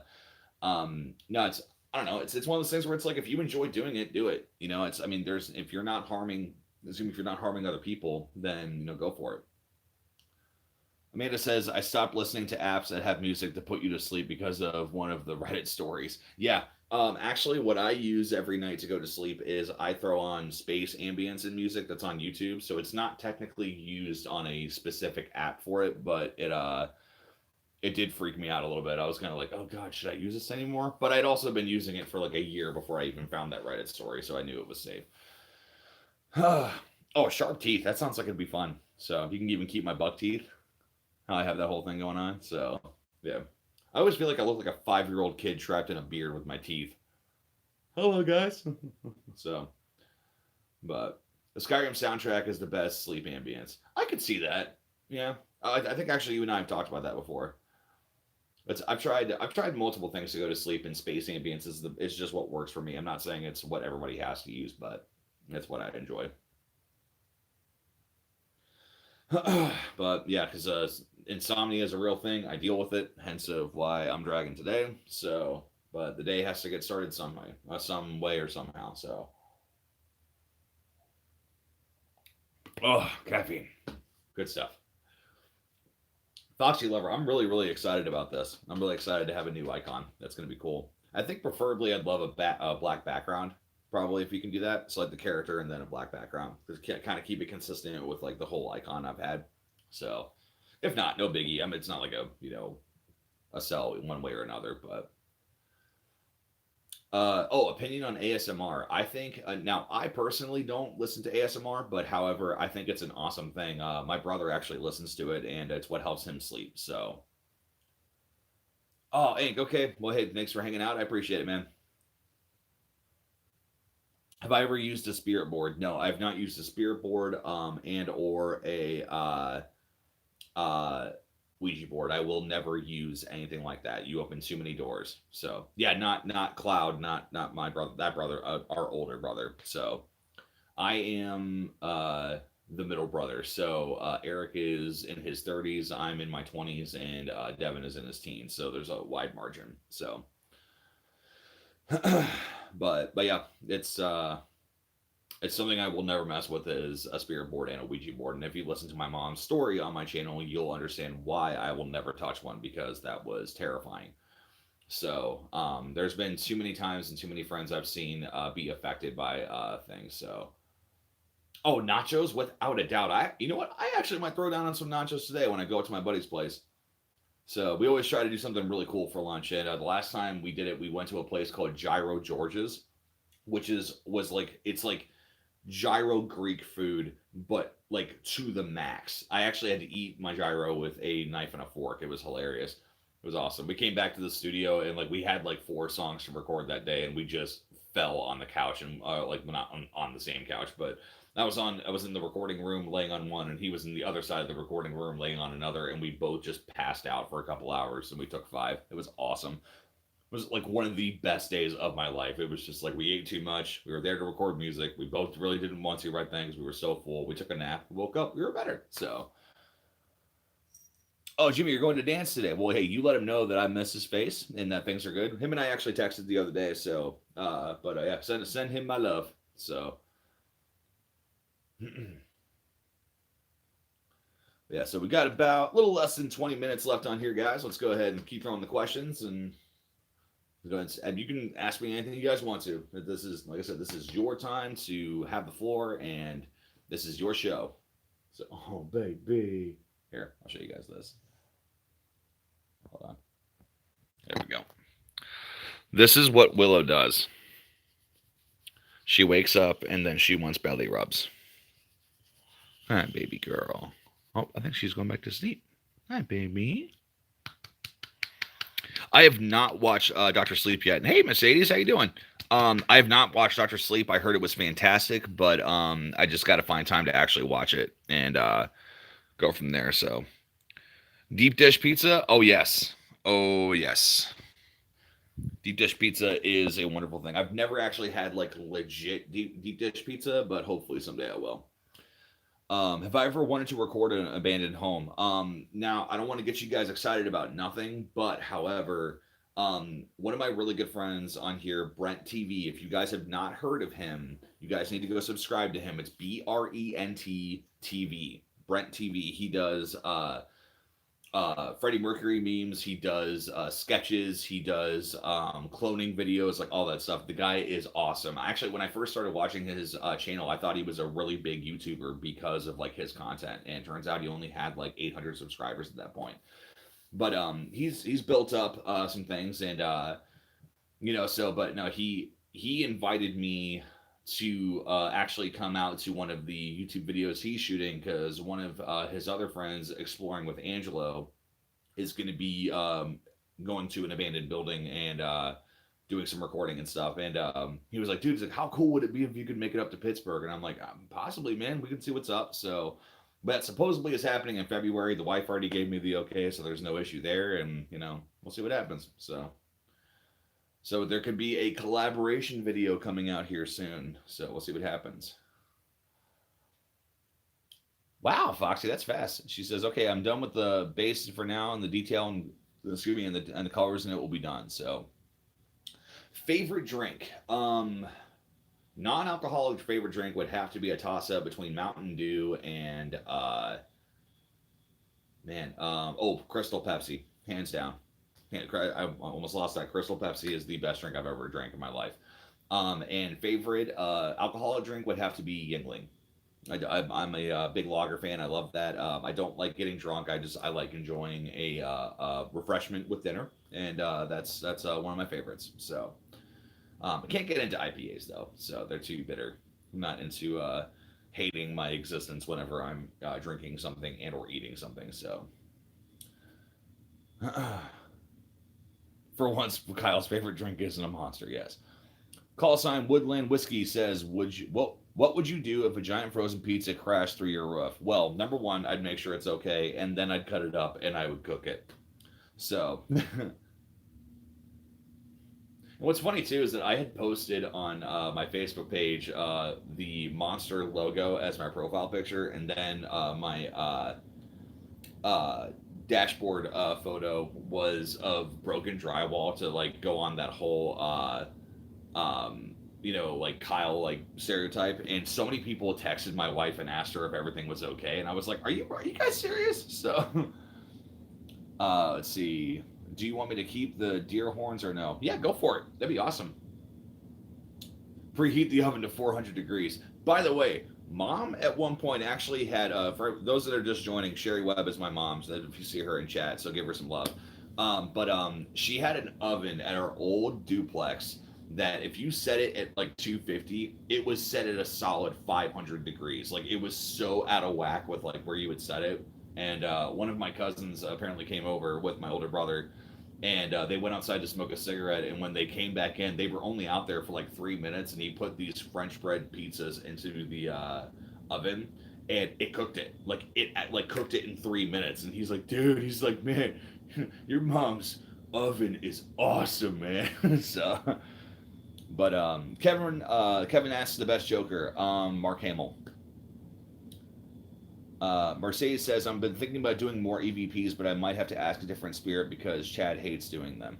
I don't know. It's one of those things where it's like if you enjoy doing it, do it. It's I mean, there's if you're not harming, assume if you're not harming other people, then go for it. Amanda says, I stopped listening to apps that have music to put you to sleep because of one of the Reddit stories. Yeah. Actually, what I use every night to go to sleep is I throw on space ambience and music that's on YouTube. So it's not technically used on a specific app for it, but it did freak me out a little bit. I was kind of like, oh God, should I use this anymore? But I'd also been using it for like a year before I even found that Reddit story, so I knew it was safe. Oh, sharp teeth. That sounds like it'd be fun. So you can even keep my buck teeth. How I have that whole thing going on. So yeah. I always feel like I look like a 5-year-old kid trapped in a beard with my teeth. Hello, guys. So, but the Skyrim soundtrack is the best sleep ambience. I could see that. Yeah, I think actually you and I have talked about that before. I've tried multiple things to go to sleep, and space ambience is just what works for me. I'm not saying it's what everybody has to use, but it's what I enjoy. But yeah, because insomnia is a real thing. I deal with it, hence of why I'm dragging today. So, but the day has to get started some way or somehow. So, oh, caffeine, good stuff. Foxy Lover, I'm really excited about this. I'm really excited to have a new icon. That's going to be cool. I think preferably I'd love a black background. Probably if you can do that. So like the character and then a black background. Just kind of keep it consistent with like the whole icon I've had. So if not, no biggie. I mean, it's not like a sell one way or another. But opinion on ASMR. I think now I personally don't listen to ASMR, but however, I think it's an awesome thing. My brother actually listens to it, and it's what helps him sleep. So, oh, Ink. Okay. Well, hey, thanks for hanging out. I appreciate it, man. Have I ever used a spirit board? No, I've not used a spirit board, and or a uh, Ouija board. I will never use anything like that. You open too many doors. So yeah, not Cloud, not my brother, that brother, our older brother. So I am the middle brother. So Eric is in his 30s, I'm in my 20s, and Devin is in his teens. So there's a wide margin. So, but yeah, it's something I will never mess with is a spirit board and a Ouija board. And if you listen to my mom's story on my channel, you'll understand why I will never touch one because that was terrifying. So there's been too many times and too many friends I've seen be affected by things. So oh, nachos without a doubt. You know what? I actually might throw down on some nachos today when I go to my buddy's place. So we always try to do something really cool for lunch. And the last time we did it, we went to a place called Gyro George's, which was like it's like gyro Greek food, but like to the max. I actually had to eat my gyro with a knife and a fork. It was hilarious. It was awesome. We came back to the studio and like we had like 4 songs to record that day, and we just fell on the couch and like not on the same couch, but I was in the recording room laying on one, and he was in the other side of the recording room laying on another, and we both just passed out for a couple hours, and we took 5. It was awesome. Was like one of the best days of my life. It was just like we ate too much. We were there to record music. We both really didn't want to right then because we were so full. We took a nap, woke up, we were better. So, oh, Jimmy, you're going to dance today. Well, hey, you let him know that I miss his face and that things are good. Him and I actually texted the other day. So, but yeah, send him my love. So, yeah, so we got about a little less than 20 minutes left on here, guys. Let's go ahead and keep throwing the questions and you can ask me anything you guys want to. This is, like I said, this is your time to have the floor, and this is your show. So, oh baby, here I'll show you guys this. Hold on. There we go. This is what Willow does. She wakes up and then she wants belly rubs. Hi, baby girl. Oh, I think she's going back to sleep. Hi, baby. I have not watched Doctor Sleep yet. Hey, Mercedes, how you doing? I have not watched Doctor Sleep. I heard it was fantastic, but I just got to find time to actually watch it and go from there. So, deep dish pizza. Oh yes, oh yes. Deep dish pizza is a wonderful thing. I've never actually had like legit deep dish pizza, but hopefully someday I will. Have I ever wanted to record an abandoned home? Now I don't want to get you guys excited about nothing, but however, one of my really good friends on here, Brent TV. If you guys have not heard of him, you guys need to go subscribe to him. It's BRENT TV. Brent TV. He does Freddie Mercury memes. He does sketches. He does cloning videos, like all that stuff. The guy is awesome. Actually, when I first started watching his channel, I thought he was a really big YouTuber because of like his content, and it turns out he only had like 800 subscribers at that point. But he's built up some things, and so but no, he invited me to actually come out to one of the YouTube videos he's shooting because one of his other friends, Exploring with Angelo, is going to be going to an abandoned building and doing some recording and stuff. And he was like, dude, he's like, how cool would it be if you could make it up to Pittsburgh? And I'm like, possibly, man. We can see what's up. So But supposedly it's happening in February. The wife already gave me the okay, so there's no issue there, and we'll see what happens. So there could be a collaboration video coming out here soon. So we'll see what happens. Wow, Foxy, that's fast. She says, "Okay, I'm done with the base for now, and the detail and the colors in it will be done." So, favorite drink, non-alcoholic favorite drink would have to be a toss-up between Mountain Dew and Crystal Pepsi, hands down. I almost lost that. Crystal Pepsi is the best drink I've ever drank in my life. And favorite alcoholic drink would have to be Yingling. I'm a big lager fan. I love that. I don't like getting drunk. I like enjoying a refreshment with dinner, and that's one of my favorites. So I can't get into IPAs though, so they're too bitter. I'm not into hating my existence whenever I'm drinking something and or eating something. So for once, Kyle's favorite drink isn't a Monster. Yes. Call sign Woodland Whiskey says, what would you do if a giant frozen pizza crashed through your roof? Well, number one, I'd make sure it's okay, and then I'd cut it up and I would cook it. So, and what's funny too is that I had posted on my Facebook page the Monster logo as my profile picture, and then my dashboard photo was of broken drywall to like go on that whole like Kyle like stereotype, and so many people texted my wife and asked her if everything was okay, and I was like, are you guys serious? So let's see, do you want me to keep the deer horns or no? Yeah, go for it, that'd be awesome. Preheat the oven to 400 degrees. By the way, Mom at one point actually had for those that are just joining, Sherry Webb is my mom, so if you see her in chat, so give her some love. But she had an oven at our old duplex that if you set it at like 250, it was set at a solid 500 degrees. Like it was so out of whack with like where you would set it. And one of my cousins apparently came over with my older brother, and they went outside to smoke a cigarette. And when they came back in, they were only out there for like 3 minutes, and he put these French bread pizzas into the oven, and it cooked it. Like cooked it in 3 minutes. And he's like, dude, he's like, man, your mom's oven is awesome, man. So. But Kevin asks the best Joker. Mark Hamill. Mercedes says, I've been thinking about doing more EVPs, but I might have to ask a different spirit because Chad hates doing them.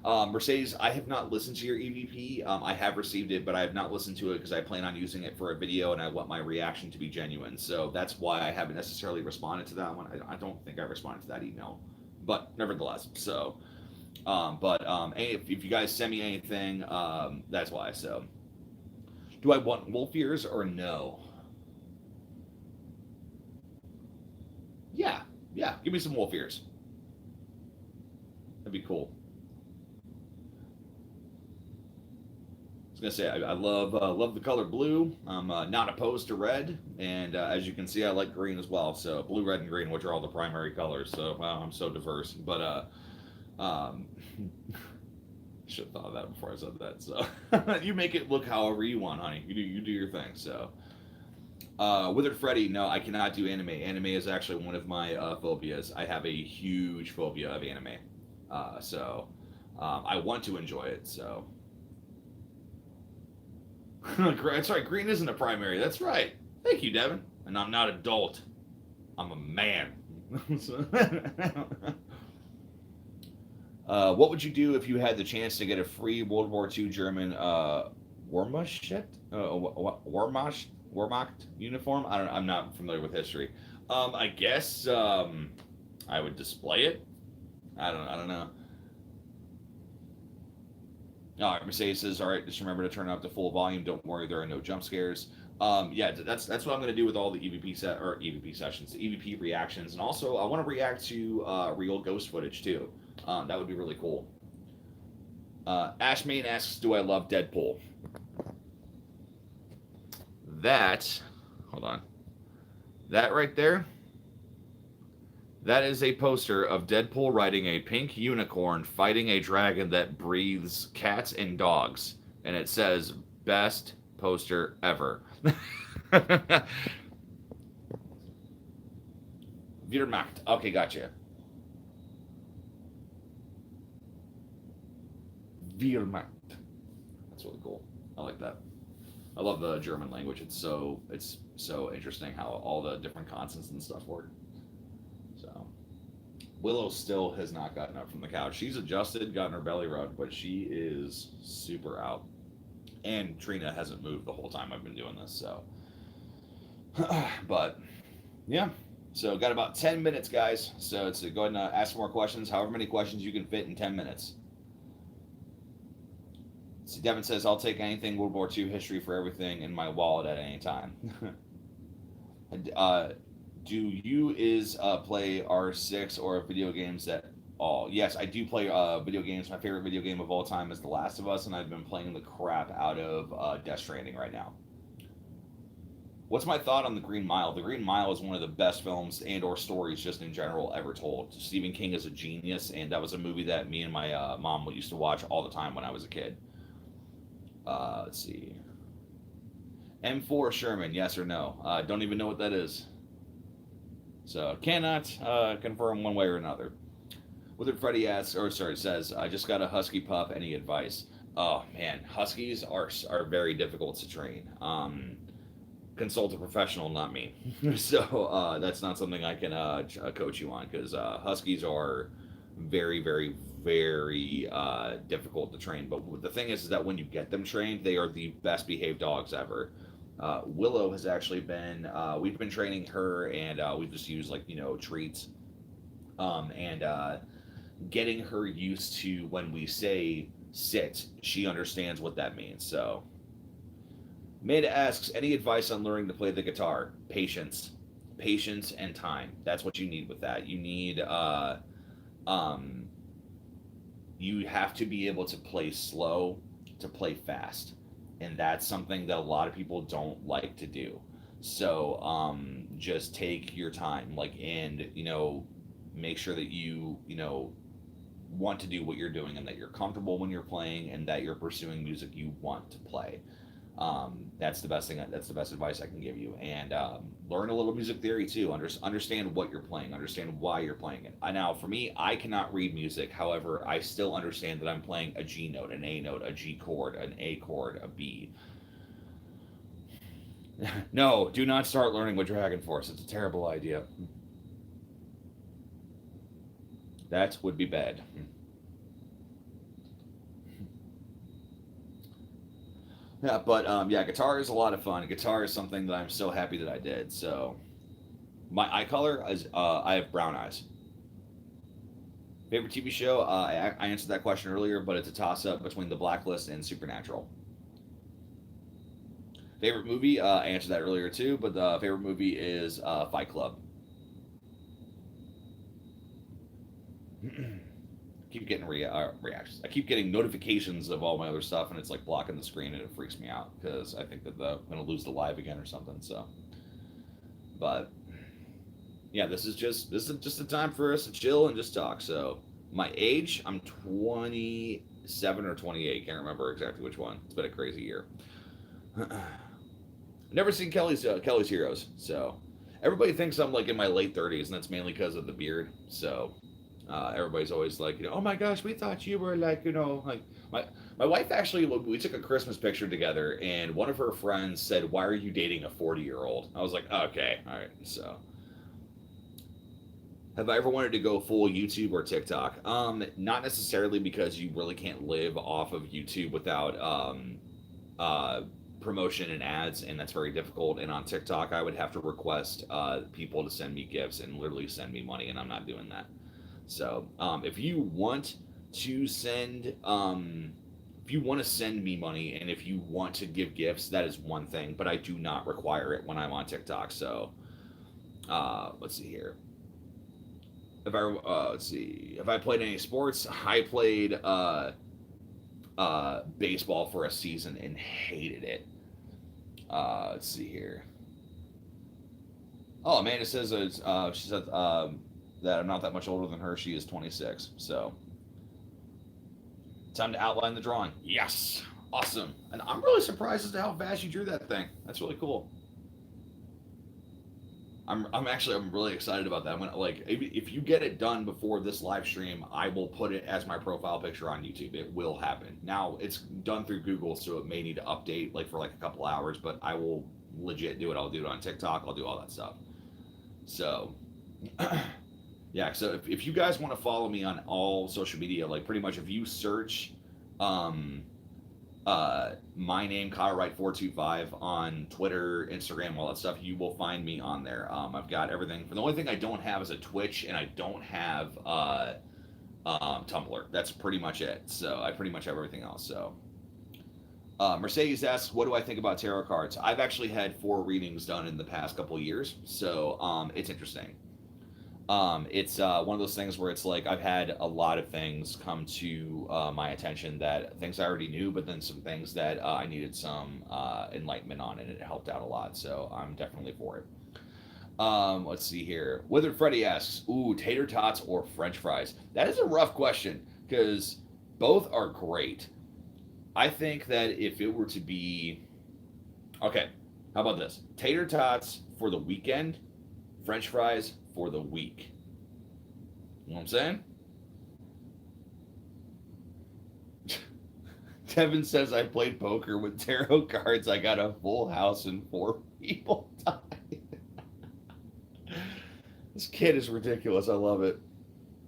Mercedes, I have not listened to your EVP. I have received it, but I have not listened to it because I plan on using it for a video, and I want my reaction to be genuine. So that's why I haven't necessarily responded to that one. I don't think I responded to that email, but nevertheless. So, if you guys send me anything, that's why. So, do I want wolf ears or no? Yeah, give me some wolf ears. That'd be cool. I was gonna say I love the color blue. I'm not opposed to red, and as you can see, I like green as well. So blue, red, and green, which are all the primary colors. So wow, I'm so diverse. But should have thought of that before I said that. So you make it look however you want, honey. You do your thing. So Withered Freddy, no, I cannot do anime. Anime is actually one of my phobias. I have a huge phobia of anime. So I want to enjoy it. So that's right. Green isn't a primary. That's right. Thank you, Devin. And I'm not adult. I'm a man. What would you do if you had the chance to get a free World War II German Wehrmacht uniform? I'm not familiar with history. I guess I would display it. I don't know. All right, Mercedes says, all right, just remember to turn up to full volume. Don't worry, there are no jump scares. Yeah, that's what I'm going to do with all the EVP sessions, the EVP reactions, and also I want to react to real ghost footage too. That would be really cool. Ashmain asks, do I love Deadpool? Hold on. That right there, that is a poster of Deadpool riding a pink unicorn fighting a dragon that breathes cats and dogs. And it says, best poster ever. Wehrmacht. Okay, gotcha. Wehrmacht. That's really cool. I like that. I love the German language. It's so interesting how all the different consonants and stuff work. So Willow still has not gotten up from the couch. She's adjusted, gotten her belly rubbed, but she is super out. And Trina hasn't moved the whole time I've been doing this. So, but yeah. So got about 10 minutes, guys. So it's go ahead and ask more questions. However many questions you can fit in 10 minutes. So Devin says, I'll take anything World War II history for everything in my wallet at any time. Do you play R6 or video games at all? Yes, I do play video games. My favorite video game of all time is The Last of Us, and I've been playing the crap out of Death Stranding right now. What's my thought on The Green Mile? The Green Mile is one of the best films and or stories just in general ever told. Stephen King is a genius, and that was a movie that me and my mom used to watch all the time when I was a kid. Let's see. M4 Sherman, yes or no? Don't even know what that is. So cannot confirm one way or another. Withered Freddy says, I just got a husky pup. Any advice? Oh man, huskies are very difficult to train. Consult a professional, not me. So that's not something I can coach you on because huskies are very, very, very difficult to train. But the thing is that when you get them trained, they are the best behaved dogs ever. Willow has actually been, we've been training her and we just use treats and getting her used to when we say sit, she understands what that means. So, Meda asks, any advice on learning to play the guitar? Patience. Patience and time. That's what you need with that. You need, you have to be able to play slow to play fast. And that's something that a lot of people don't like to do. So, just take your time, and, make sure that you want to do what you're doing and that you're comfortable when you're playing and that you're pursuing music you want to play. That's the best thing. That's the best advice I can give you. And learn a little music theory too. Understand what you're playing. Understand why you're playing it. Now, for me, I cannot read music. However, I still understand that I'm playing a G note, an A note, a G chord, an A chord, a B. No, do not start learning with Dragon Force. It's a terrible idea. That would be bad. Yeah, but guitar is a lot of fun. Guitar is something that I'm so happy that I did. So, my eye color is I have brown eyes. Favorite TV show? I answered that question earlier, but it's a toss-up between The Blacklist and Supernatural. Favorite movie? I answered that earlier too, but the favorite movie is Fight Club. Keep getting reactions. I keep getting notifications of all my other stuff, and it's like blocking the screen, and it freaks me out because I think that I'm gonna lose the live again or something. So, but yeah, this is just a time for us to chill and just talk. So, my age, I'm 27 or 28. Can't remember exactly which one. It's been a crazy year. Never seen Kelly's Heroes, so everybody thinks I'm in my late 30s, and that's mainly because of the beard. So. Everybody's always like, oh my gosh, we thought you were my wife actually, we took a Christmas picture together and one of her friends said, why are you dating a 40-year-old? I was like, okay, all right. So have I ever wanted to go full YouTube or TikTok? Not necessarily because you really can't live off of YouTube without promotion and ads, and that's very difficult. And on TikTok, I would have to request people to send me gifts and literally send me money, and I'm not doing that. So, if you want to send, me money, and if you want to give gifts, that is one thing. But I do not require it when I'm on TikTok. So, let's see here. Let's see. If I played any sports, I played baseball for a season and hated it. Let's see here. Oh, Amanda says she said that I'm not that much older than her. She is 26. So, time to outline the drawing. Yes, awesome. And I'm really surprised as to how fast you drew that thing. That's really cool. I'm really excited about that. I'm gonna, like, if you get it done before this live stream, I will put it as my profile picture on YouTube. It will happen. Now it's done through Google, so it may need to update like for like a couple hours, but I will legit do it. I'll do it on TikTok. I'll do all that stuff. So yeah. So if you guys want to follow me on all social media, like pretty much if you search um my name, Kyle Wright 425 on Twitter, Instagram, all that stuff, you will find me on there. I've got everything. The only thing I don't have is a Twitch, and I don't have Tumblr. That's pretty much it. So I pretty much have everything else. So Mercedes asks, what do I think about tarot cards? I've actually had 4 readings done in the past couple of years, so it's interesting. It's one of those things where it's like I've had a lot of things come to my attention, that things I already knew, but then some things that I needed some enlightenment on, and it helped out a lot. So I'm definitely for it. Let's see here. Withered Freddy asks, ooh, tater tots or French fries? That is a rough question because both are great. I think that if it were to be, okay, how about this? Tater tots for the weekend, French fries for the week. You know what I'm saying? Devin says I played poker with tarot cards. I got a full house and 4 people died. This kid is ridiculous. I love it.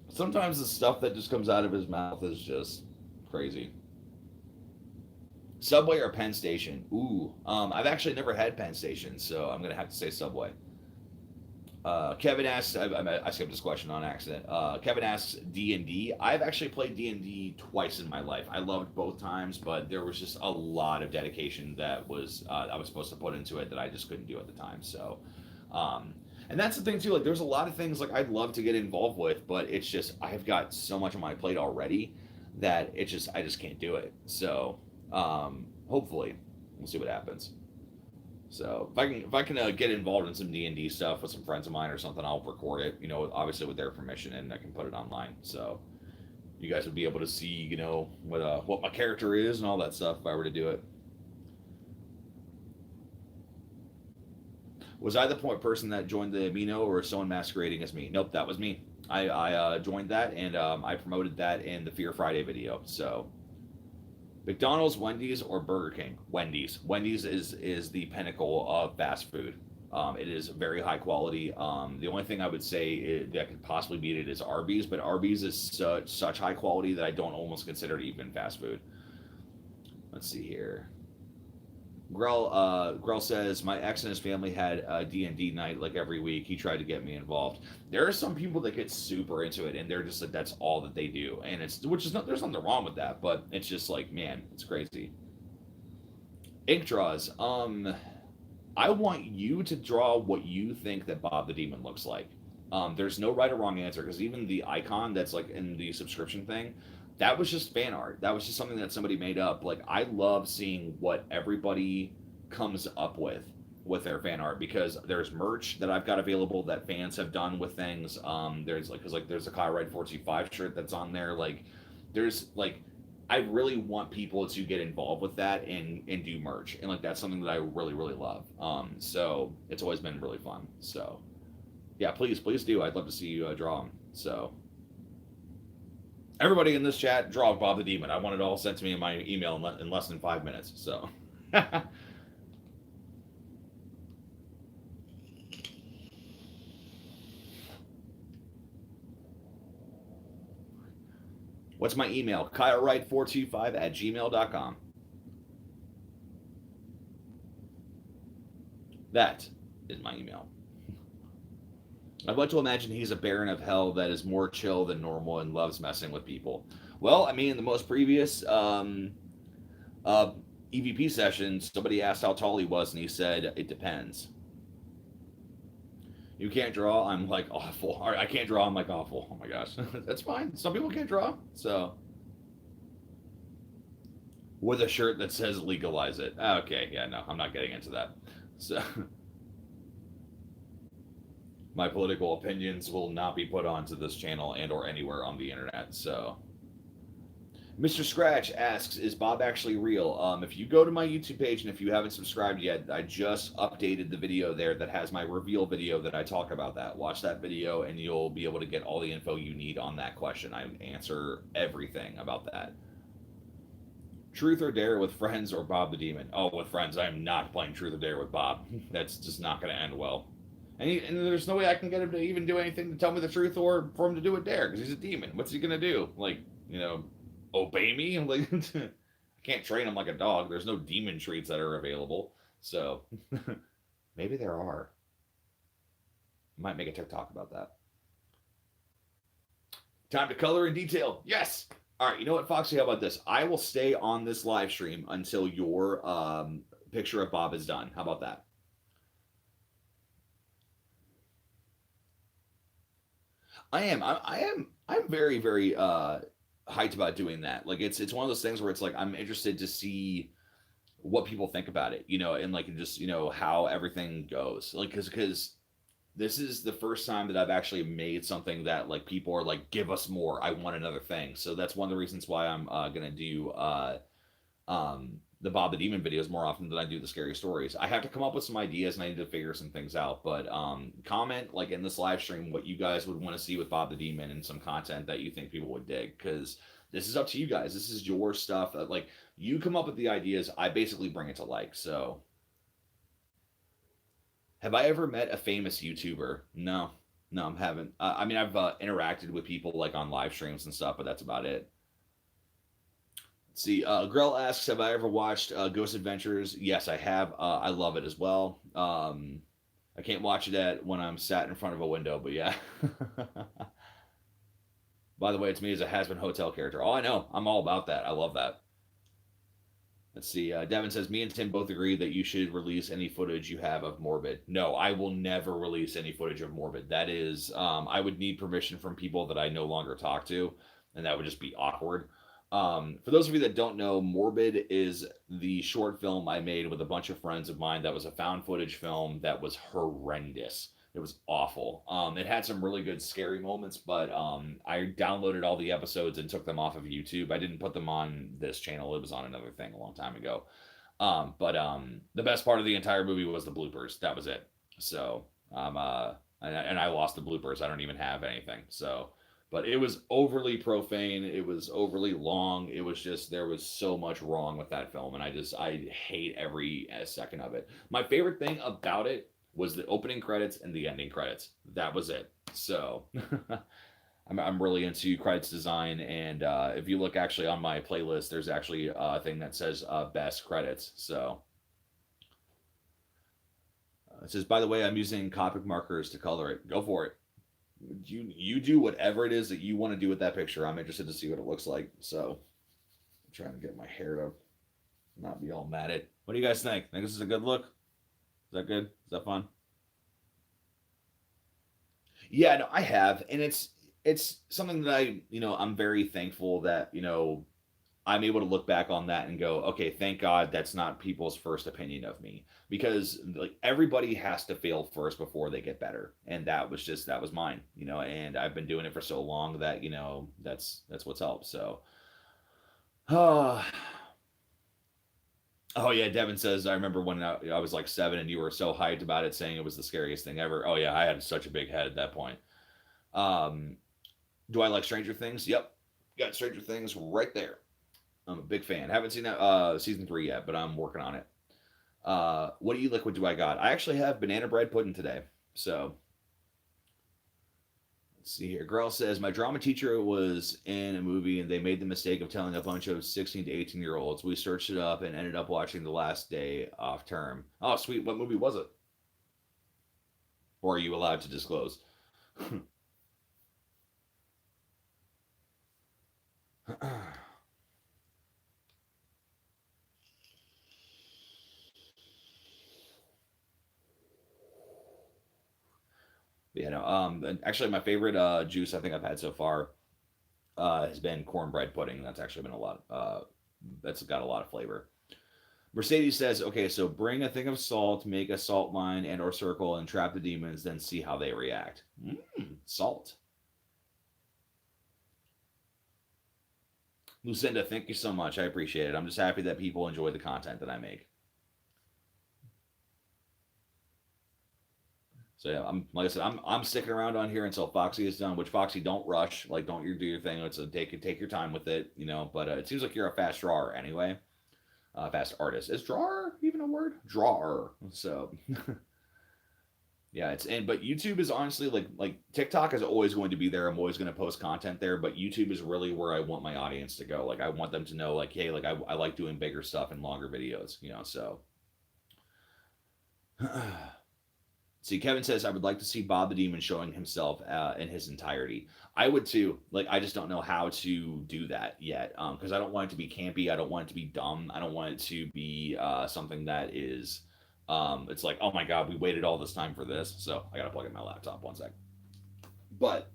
Sometimes the stuff that just comes out of his mouth is just crazy. Subway or Penn Station? Ooh, I've actually never had Penn Station, so I'm gonna have to say Subway. Kevin asks, I skipped this question on accident. Kevin asks D&D. I've actually played D&D twice in my life. I loved both times, but there was just a lot of dedication that was I was supposed to put into it that I just couldn't do at the time. So, and that's the thing too. Like, there's a lot of things like I'd love to get involved with, but it's just I've got so much on my plate already that I just can't do it. So, hopefully, we'll see what happens. So if I can get involved in some D&D stuff with some friends of mine or something, I'll record it. You know, obviously with their permission, and I can put it online. So you guys would be able to see, you know, what my character is and all that stuff if I were to do it. Was I the person that joined the Amino, or is someone masquerading as me? Nope, that was me. I joined that, and I promoted that in the Fear Friday video. So. McDonald's, Wendy's, or Burger King? Wendy's. Wendy's is the pinnacle of fast food. It is very high quality. The only thing I would say that could possibly beat it is Arby's, but Arby's is such high quality that I don't almost consider it even fast food. Let's see here. Grell says, my ex and his family had a D&D night like every week. He tried to get me involved. There are some people that get super into it, and they're just like, that's all that they do. And there's nothing wrong with that, but it's just like, man, it's crazy. Ink draws. I want you to draw what you think that Bob the Demon looks like. There's no right or wrong answer, because even the icon that's like in the subscription thing, that was just fan art. That was just something that somebody made up. Like, I love seeing what everybody comes up with their fan art, because there's merch that I've got available that fans have done with things. There's there's a Kyle Wright 425 shirt that's on there. Like, there's like, I really want people to get involved with that and do merch, and like that's something that I really love. So it's always been really fun. So yeah, please do. I'd love to see you draw them. So. Everybody in this chat, draw Bob the Demon. I want it all sent to me in my email in less than 5 minutes. So, what's my email? KyleWright425@gmail.com. That is my email. I'd like to imagine he's a Baron of Hell that is more chill than normal and loves messing with people. Well, I mean, in the most previous EVP session, somebody asked how tall he was, and he said, it depends. You can't draw? I'm like awful. All right, I can't draw? I'm like awful. Oh my gosh. That's fine. Some people can't draw. So, with a shirt that says legalize it. Okay, yeah, no, I'm not getting into that. So... my political opinions will not be put onto this channel and or anywhere on the internet. So Mr. Scratch asks, "Is Bob actually real?" If you go to my YouTube page and if you haven't subscribed yet, I just updated the video there that has my reveal video that I talk about that. Watch that video and you'll be able to get all the info you need on that question. I answer everything about that. Truth or Dare with friends or Bob the Demon? Oh, with friends. I am not playing Truth or Dare with Bob. That's just not going to end well. And there's no way I can get him to even do anything to tell me the truth or for him to do a dare because he's a demon. What's he going to do? Like, obey me? Like, I can't train him like a dog. There's no demon treats that are available. So maybe there are. Might make a TikTok about that. Time to color in detail. Yes. All right. You know what, Foxy? How about this? I will stay on this live stream until your picture of Bob is done. How about that? I'm very, very hyped about doing that. Like it's one of those things where it's like I'm interested to see what people think about it, and like just how everything goes. Like because this is the first time that I've actually made something that like people are like, give us more. I want another thing. So that's one of the reasons why I'm gonna do the Bob the Demon videos more often than I do the scary stories. I have to come up with some ideas and I need to figure some things out. But comment like in this live stream what you guys would want to see with Bob the Demon and some content that you think people would dig, because this is up to you guys. This is your stuff. Like you come up with the ideas, I basically bring it to life. So, have I ever met a famous YouTuber? No, I haven't. I mean, I've interacted with people like on live streams and stuff, but that's about it. See, Grell asks, "Have I ever watched Ghost Adventures?" Yes, I have. I love it as well. I can't watch it when I'm sat in front of a window, but yeah. By the way, it's me as a has-been hotel character. Oh, I know. I'm all about that. I love that. Let's see. Devin says, "Me and Tim both agree that you should release any footage you have of Morbid." No, I will never release any footage of Morbid. That is, I would need permission from people that I no longer talk to, and that would just be awkward. For those of you that don't know, Morbid is the short film I made with a bunch of friends of mine that was a found footage film that was horrendous. It was awful. It had some really good scary moments, but I downloaded all the episodes and took them off of YouTube. I didn't put them on this channel. It was on another thing a long time ago. But the best part of the entire movie was the bloopers. That was it. So, and I lost the bloopers. I don't even have anything. So, but it was overly profane. It was overly long. It was just, there was so much wrong with that film. And I hate every second of it. My favorite thing about it was the opening credits and the ending credits. That was it. So I'm really into credits design. And if you look actually on my playlist, there's actually a thing that says best credits. So it says, by the way, I'm using Copic markers to color it. Go for it. You do whatever it is that you want to do with that picture. I'm interested to see what it looks like. So I'm trying to get my hair to not be all matted. What do you guys think? Think this is a good look? Is that good? Is that fun? Yeah, no, I have, and it's something that I'm very thankful that I'm able to look back on that and go, okay, thank God that's not people's first opinion of me, because like everybody has to fail first before they get better, and that was mine, and I've been doing it for so long that that's what's helped. So, oh yeah, Devin says, I remember when I was like 7 and you were so hyped about it, saying it was the scariest thing ever. Oh yeah, I had such a big head at that point. Do I like Stranger Things? Yep, got Stranger Things right there. I'm a big fan. Haven't seen that season 3 yet, but I'm working on it. What liquid do I got? I actually have banana bread pudding today. So let's see here. Girl says, my drama teacher was in a movie and they made the mistake of telling a bunch of 16 to 18-year-olds. We searched it up and ended up watching The Last Day Off Term. Oh, sweet. What movie was it? Or are you allowed to disclose? Actually, my favorite juice I think I've had so far has been cornbread pudding. That's actually been a lot. That's got a lot of flavor. Mercedes says, okay, so bring a thing of salt, make a salt line and or circle, and trap the demons, then see how they react. Salt. Lucinda, thank you so much. I appreciate it. I'm just happy that people enjoy the content that I make. So yeah, I'm like I said, I'm sticking around on here until Foxy is done. Which Foxy, don't rush. Like, don't you do your thing. It's a take your time with it, you know. But it seems like you're a fast drawer anyway. Fast artist. Is drawer even a word? Drawer. So yeah, but YouTube is honestly like TikTok is always going to be there. I'm always going to post content there, but YouTube is really where I want my audience to go. Like I want them to know, like, hey, like I like doing bigger stuff and longer videos, you know. So see, Kevin says I would like to see Bob the Demon showing himself in his entirety. I would too. Like I just don't know how to do that yet, because I don't want it to be campy. I don't want it to be dumb. I don't want it to be something that is. It's like, oh my god, we waited all this time for this. So I gotta plug in my laptop one sec. But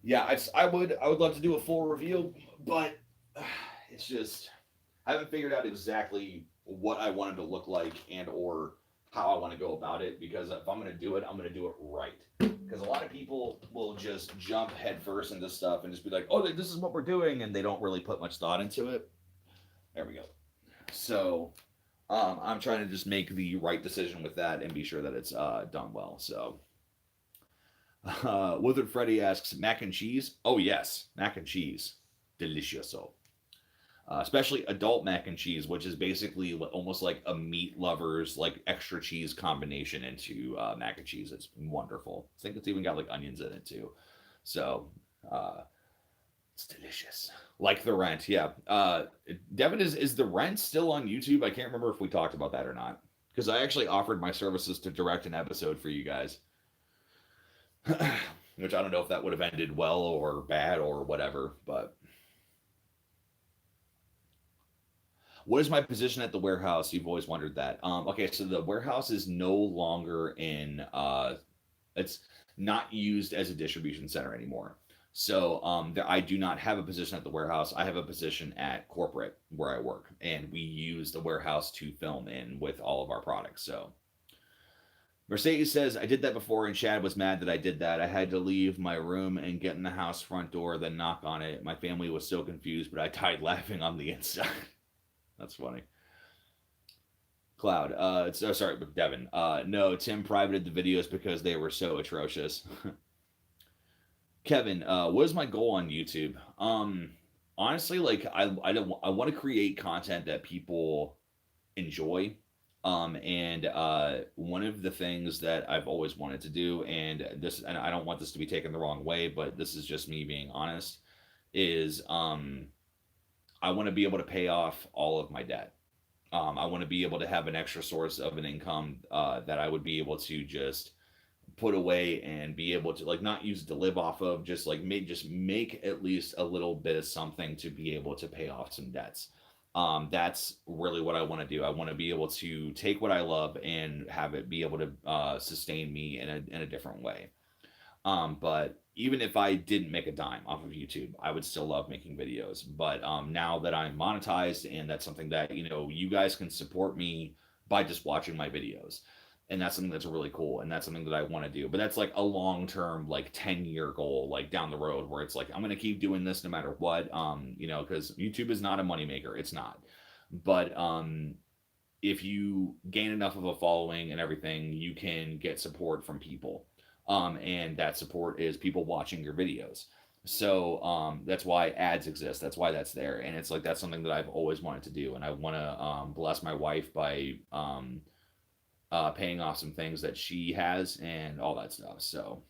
yeah, I would love to do a full review, but it's just I haven't figured out exactly what I want it to look like and or how I want to go about it, because if I'm going to do it, I'm going to do it right. Because a lot of people will just jump headfirst into stuff and just be like, oh, this is what we're doing, and they don't really put much thought into it. There we go. So I'm trying to just make the right decision with that and be sure that it's done well. So Withered Freddy asks, mac and cheese? Oh, yes, mac and cheese. Delicioso. Especially adult mac and cheese, which is basically almost like a meat lover's like extra cheese combination into mac and cheese. It's wonderful. I think it's even got like onions in it too. So it's delicious. Like The Rent, yeah. Devin, is The Rent still on YouTube? I can't remember if we talked about that or not. Because I actually offered my services to direct an episode for you guys. Which I don't know if that would have ended well or bad or whatever, but... What is my position at the warehouse? You've always wondered that. Okay, so the warehouse is no longer in. It's not used as a distribution center anymore. So I do not have a position at the warehouse. I have a position at corporate where I work, and we use the warehouse to film in with all of our products. So Mercedes says, I did that before, and Chad was mad that I did that. I had to leave my room and get in the house front door, then knock on it. My family was so confused, but I died laughing on the inside. That's funny. Cloud, sorry, Devin. No, Tim privated the videos because they were so atrocious. Kevin, what is my goal on YouTube? Honestly, like I want to create content that people enjoy. And one of the things that I've always wanted to do, and I don't want this to be taken the wrong way, but this is just me being honest, is I want to be able to pay off all of my debt. I want to be able to have an extra source of an income that I would be able to just put away and be able to like not use it to live off of, just like make at least a little bit of something to be able to pay off some debts. That's really what I want to do. I want to be able to take what I love and have it be able to sustain me in a different way. But even if I didn't make a dime off of YouTube, I would still love making videos. But now that I'm monetized, and that's something that, you know, you guys can support me by just watching my videos. And that's something that's really cool. And that's something that I want to do. But that's like a long-term, like 10-year goal, like down the road, where it's like, I'm going to keep doing this no matter what. You know, because YouTube is not a moneymaker. It's not. But if you gain enough of a following and everything, you can get support from people. And that support is people watching your videos. So that's why ads exist. That's why that's there. And it's like, that's something that I've always wanted to do. And I want to bless my wife by paying off some things that she has and all that stuff. So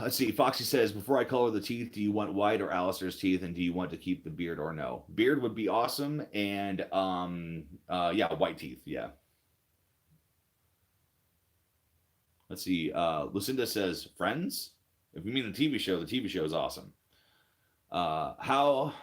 let's see. Foxy says, before I color the teeth, do you want white or Alistair's teeth? And do you want to keep the beard or no? Beard would be awesome. And yeah, white teeth. Yeah. Let's see. Lucinda says, Friends? If you mean the TV show is awesome. How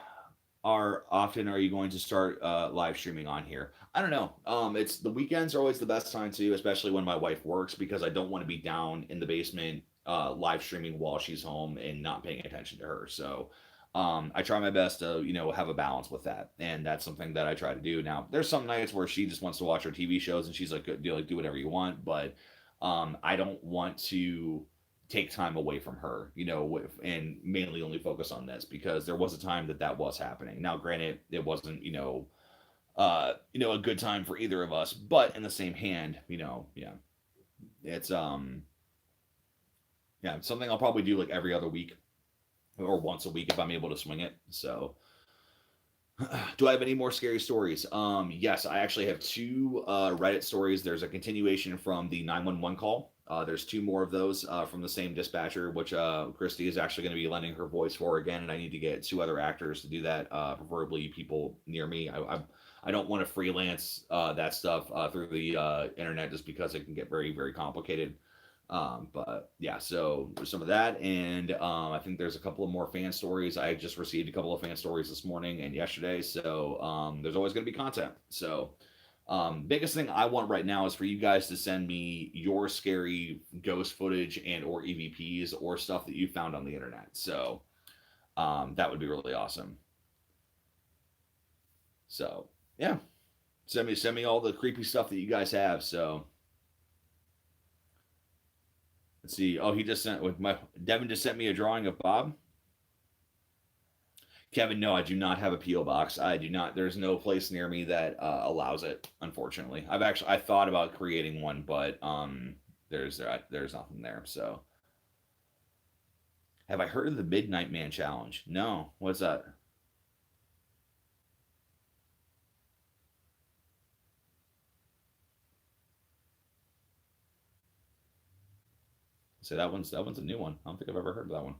often are you going to start live streaming on here? I don't know. It's the weekends are always the best time too, especially when my wife works, because I don't want to be down in the basement live streaming while she's home and not paying attention to her. So I try my best to, you know, have a balance with that, and that's something that I try to do. Now, there's some nights where she just wants to watch her TV shows, and she's like, do whatever you want, but I don't want to take time away from her, and mainly only focus on this because there was a time that was happening. Now, granted, it wasn't, a good time for either of us, but in the same hand, yeah, it's yeah, something I'll probably do like every other week or once a week if I'm able to swing it. So, do I have any more scary stories? Yes, I actually have two Reddit stories. There's a continuation from the 911 call. There's two more of those from the same dispatcher, which Christy is actually going to be lending her voice for again, and I need to get two other actors to do that, preferably people near me. I don't want to freelance that stuff through the internet just because it can get very, very complicated. But yeah, so there's some of that, and I think there's a couple of more fan stories. I just received a couple of fan stories this morning and yesterday, so there's always going to be content. So biggest thing I want right now is for you guys to send me your scary ghost footage and or EVPs or stuff that you found on the internet. So that would be really awesome. So yeah, send me all the creepy stuff that you guys have. So. Let's see. Oh, he just sent with my Devin just sent me a drawing of Bob. Kevin, no, I do not have a PO box. I do not. There's no place near me that allows it. Unfortunately, I thought about creating one, but there's nothing there. So, have I heard of the Midnight Man Challenge? No. What's that? So that one's a new one. I don't think I've ever heard of that one.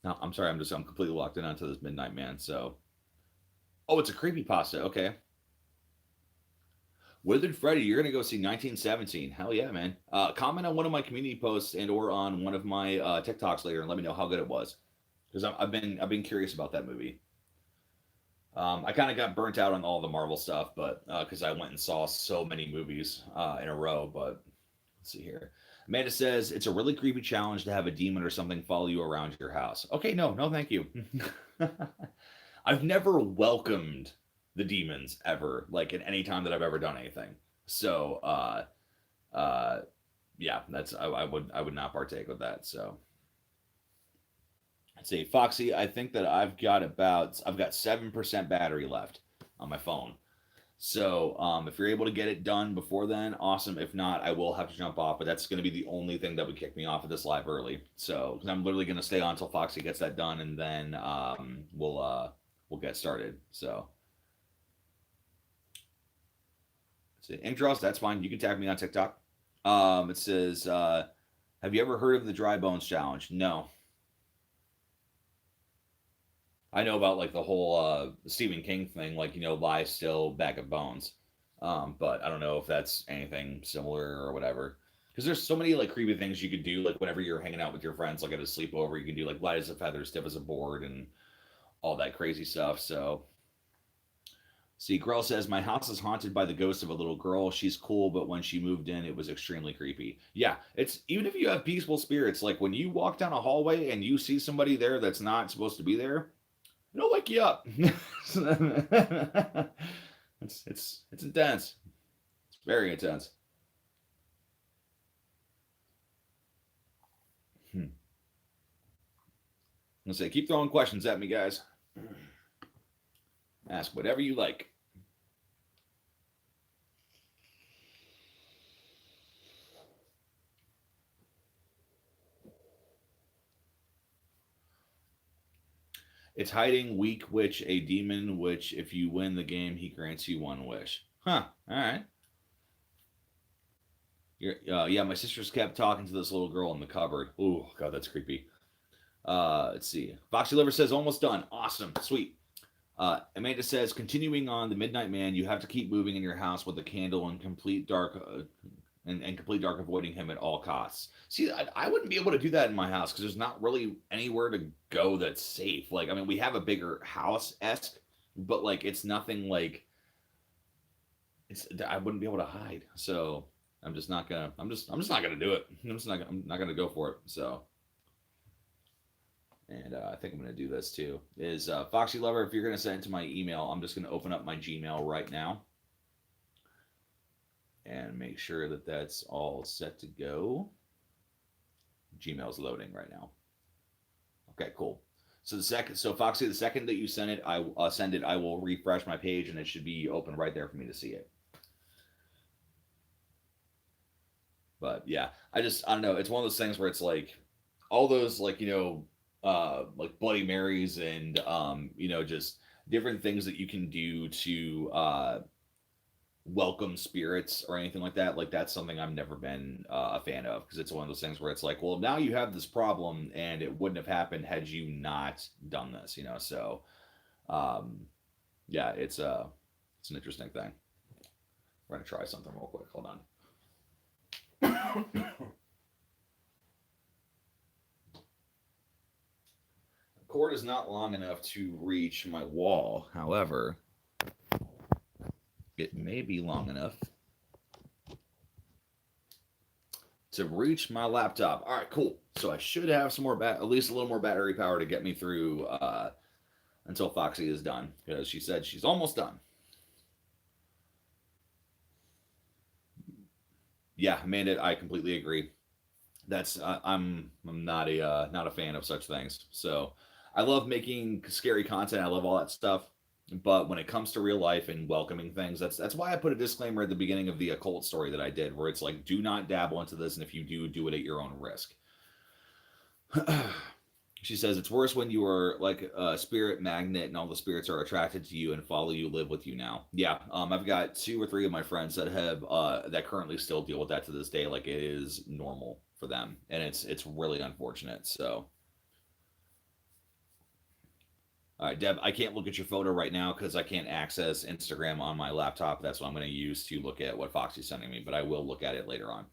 No, I'm sorry. I'm completely locked in onto this Midnight Man. So, oh, it's a creepy pasta. Okay. Withered Freddy, you're gonna go see 1917. Hell yeah, man. Comment on one of my community posts and or on one of my TikToks later and let me know how good it was, because I've been curious about that movie. I kind of got burnt out on all the Marvel stuff, but because I went and saw so many movies in a row. But let's see here. Amanda says it's a really creepy challenge to have a demon or something follow you around your house. Okay, no, thank you. I've never welcomed the demons ever, like at any time that I've ever done anything. So, yeah, I would not partake with that. So, let's see, Foxy. I think that I've got 7% battery left on my phone. So, if you're able to get it done before then, awesome. If not, I will have to jump off, but that's going to be the only thing that would kick me off of this live early. So, because I'm literally going to stay on until Foxy gets that done, and then we'll get started. So, let's see, Ingdros, that's fine. You can tag me on TikTok. It says, have you ever heard of the Dry Bones Challenge? No. I know about like the whole Stephen King thing, like lie still, bag of bones. But I don't know if that's anything similar or whatever. Because there's so many like creepy things you could do, like whenever you're hanging out with your friends, like at a sleepover, you can do like light as a feather, stiff as a board, and all that crazy stuff. So, see, girl says my house is haunted by the ghost of a little girl. She's cool, but when she moved in, it was extremely creepy. Yeah, it's even if you have peaceful spirits, like when you walk down a hallway and you see somebody there that's not supposed to be there, it'll wake you up. It's intense. It's very intense. Let's say keep throwing questions at me, guys. Ask whatever you like. It's hiding weak witch, a demon, which if you win the game, he grants you one wish. Huh. All right. Yeah, my sisters kept talking to this little girl in the cupboard. Ooh, God, that's creepy. Let's see. Foxy Liver says, almost done. Awesome. Sweet. Amanda says, continuing on the Midnight Man, you have to keep moving in your house with a candle in complete dark and complete dark, avoiding him at all costs. See, I wouldn't be able to do that in my house because there's not really anywhere to go that's safe. Like, I mean, we have a bigger house-esque, but like, it's nothing like I wouldn't be able to hide. So I'm just not gonna. I'm just not gonna do it. I'm not gonna go for it. So and I think I'm going to do this too, is Foxy Lover, if you're going to send it to my email, I'm just going to open up my Gmail right now and make sure that that's all set to go. Gmail's loading right now. Okay, cool. So Foxy, the second that you send it, I send it. I will refresh my page, and it should be open right there for me to see it. But yeah, I don't know. It's one of those things where it's like all those like like Bloody Marys and just different things that you can do to welcome spirits or anything like that. Like that's something I've never been a fan of, because it's one of those things where it's like, well, now you have this problem and it wouldn't have happened had you not done this, So yeah, it's an interesting thing. We're gonna try something real quick. Hold on. The cord is not long enough to reach my wall. However, it may be long enough to reach my laptop. All right, cool. So I should have some more at least a little more battery power to get me through until Foxy is done, because she said she's almost done. Yeah, Amanda, I completely agree. That's I'm not a fan of such things. So I love making scary content. I love all that stuff. But when it comes to real life and welcoming things, that's why I put a disclaimer at the beginning of the occult story that I did, where it's like, do not dabble into this, and if you do, do it at your own risk. She says it's worse when you are like a spirit magnet and all the spirits are attracted to you and follow you, live with you now. Yeah, I've got 2 or 3 of my friends that have that currently still deal with that to this day. Like it is normal for them, and it's really unfortunate. So, all right, Deb, I can't look at your photo right now because I can't access Instagram on my laptop. That's what I'm going to use to look at what Foxy's sending me, but I will look at it later on.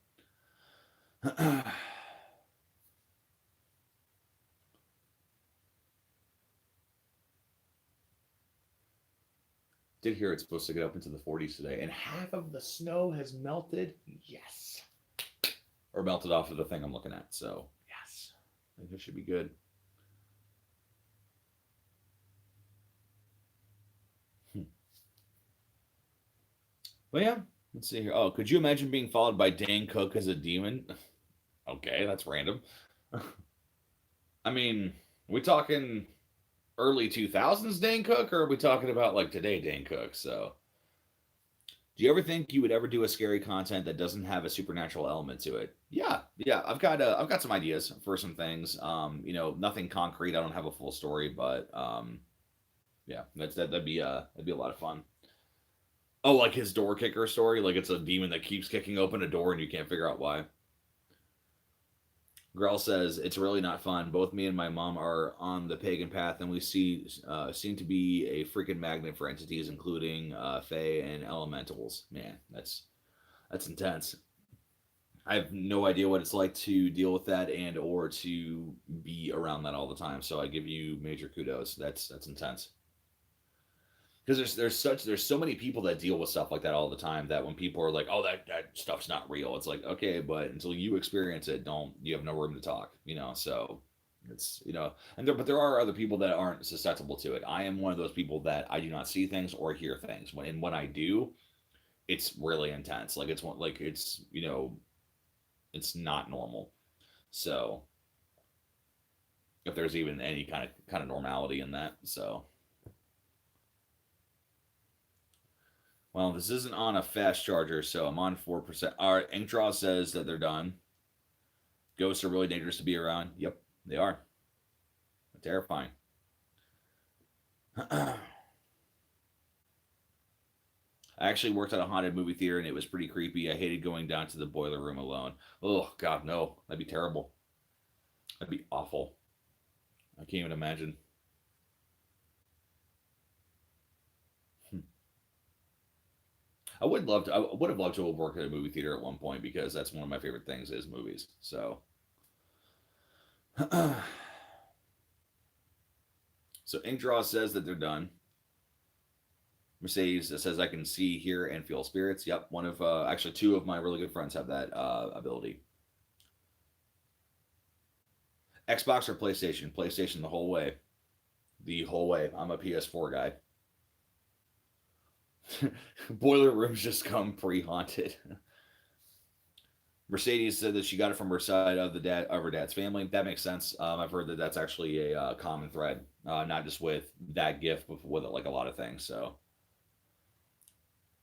Did hear it's supposed to get up into the 40s today, and half of the snow has melted. Yes. Or melted off of the thing I'm looking at. So, yes. I think it should be good. But yeah, let's see here. Oh, could you imagine being followed by Dane Cook as a demon? Okay, that's random. I mean, are we talking early 2000s Dane Cook, or are we talking about like today Dane Cook? So, do you ever think you would ever do a scary content that doesn't have a supernatural element to it? Yeah, I've got some ideas for some things. Nothing concrete. I don't have a full story, but yeah, that'd be a lot of fun. Oh, like his door kicker story, like it's a demon that keeps kicking open a door and you can't figure out why. Grell says it's really not fun. Both me and my mom are on the pagan path, and we seem to be a freaking magnet for entities, including fae and elementals. Man, that's intense. I have no idea what it's like to deal with that and or to be around that all the time. So I give you major kudos. That's intense. Because there's so many people that deal with stuff like that all the time, that when people are like, oh, that stuff's not real, it's like, okay, but until you experience it, you have no room to talk, so it's but there are other people that aren't susceptible to it. I am one of those people that I do not see things or hear things. When I do, it's really intense. Like it's not normal. So if there's even any kind of normality in that. So, well, this isn't on a fast charger, so I'm on 4%. All right, Inkdraw says that they're done. Ghosts are really dangerous to be around. Yep, they are. They're terrifying. I actually worked at a haunted movie theater, and it was pretty creepy. I hated going down to the boiler room alone. Oh, God, no. That'd be terrible. That'd be awful. I can't even imagine. I would have loved to have worked at a movie theater at one point, because that's one of my favorite things is movies. So, so Inkdraw says that they're done. Mercedes says I can see, hear, and feel spirits. Yep, one of actually 2 of my really good friends have that ability. Xbox or PlayStation? PlayStation the whole way. The whole way. I'm a PS4 guy. Boiler rooms just come pre-haunted. Mercedes said that she got it from her side of her dad's family. That makes sense. I've heard that that's actually a common thread, not just with that gift, but with like a lot of things. So,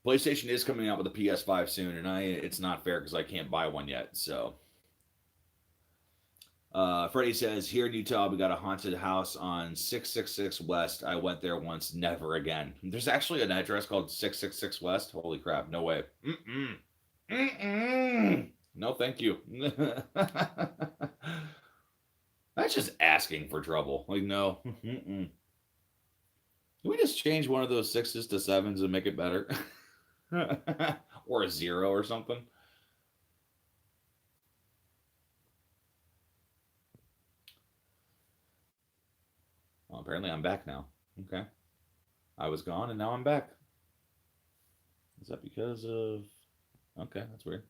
PlayStation is coming out with a PS5 soon, and it's not fair because I can't buy one yet. So, Freddie says here in Utah we got a haunted house on 666 West. I went there once, never again. There's actually an address called 666 West. Holy crap! No way. Mm-mm. Mm-mm. No, thank you. That's just asking for trouble. Like, no. Mm-mm. Can we just change one of those sixes to sevens and make it better? Or a zero or something? Well, apparently I'm back now. Okay. I was gone and now I'm back. Is that because of... Okay, that's weird.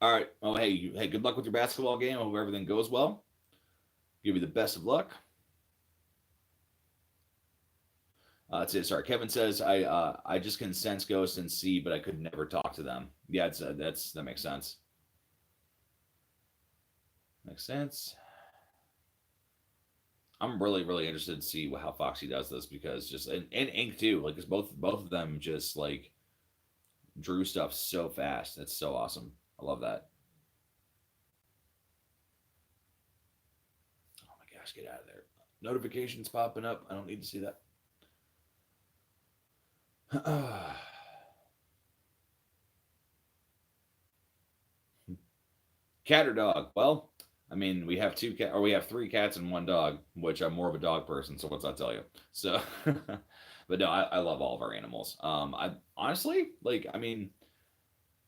All right. Oh, hey, good luck with your basketball game. I hope everything goes well. Give you the best of luck. That's it. Sorry, Kevin says I just can sense ghosts and see, but I could never talk to them. Yeah, that makes sense. Makes sense. I'm really interested to see how Foxy does this because just and Ink too, like, because both of them just like drew stuff so fast. That's so awesome. I love that. Oh my gosh, get out of there! Notifications popping up. I don't need to see that. Cat or dog? Well, I mean, we have we have three cats and one dog, which I'm more of a dog person. So what's that tell you? So, but no, I love all of our animals. I honestly like. I mean,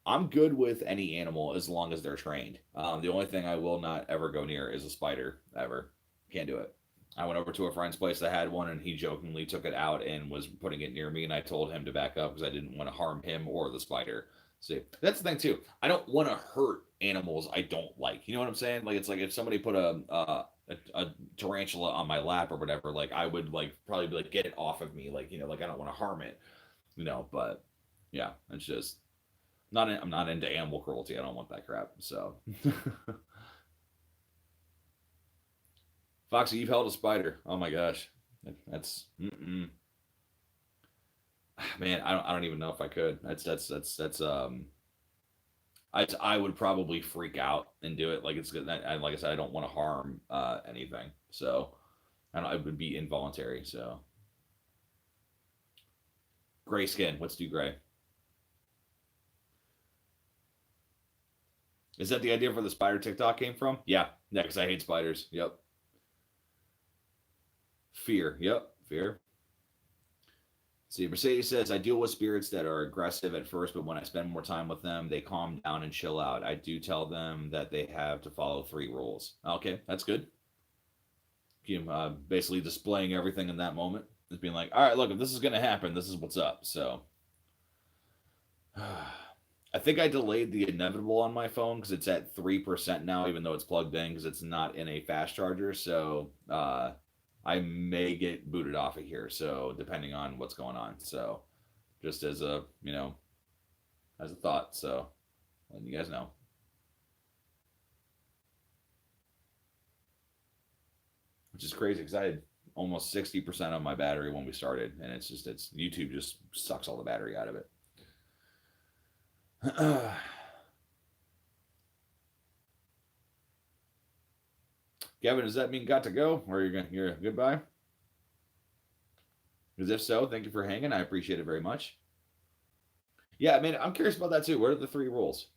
I'm good with any animal as long as they're trained. The only thing I will not ever go near is a spider. Ever, can't do it. I went over to a friend's place that had one, and he jokingly took it out and was putting it near me, and I told him to back up because I didn't want to harm him or the spider. See, that's the thing too. I don't want to hurt animals I don't like. You know what I'm saying? Like, it's like if somebody put a tarantula on my lap or whatever, like I would like probably be like, get it off of me, like, like I don't want to harm it, But yeah, it's just I'm not into animal cruelty. I don't want that crap. So. Foxy, you've held a spider. Oh my gosh, that's man. I don't even know if I could. That's I would probably freak out and do it. Like, it's good. Like I said, I don't want to harm anything. So I don't. It would be involuntary. So gray skin. Let's do gray. Is that the idea for the spider TikTok came from? Yeah, because I hate spiders. Yep. Fear. Yep. Fear. See, Mercedes says, I deal with spirits that are aggressive at first, but when I spend more time with them, they calm down and chill out. I do tell them that they have to follow 3 rules. Okay, that's good. Basically displaying everything in that moment. Just being like, all right, look, if this is going to happen, this is what's up. So, I think I delayed the inevitable on my phone because it's at 3% now, even though it's plugged in because it's not in a fast charger. So, I may get booted off of here. So depending on what's going on. So just as a, as a thought. So letting you guys know. Which is crazy because I had almost 60% of my battery when we started. And it's YouTube just sucks all the battery out of it. Kevin, does that mean got to go? Or you're goodbye? Because if so, thank you for hanging. I appreciate it very much. Yeah, I mean, I'm curious about that too. What are the 3 rules?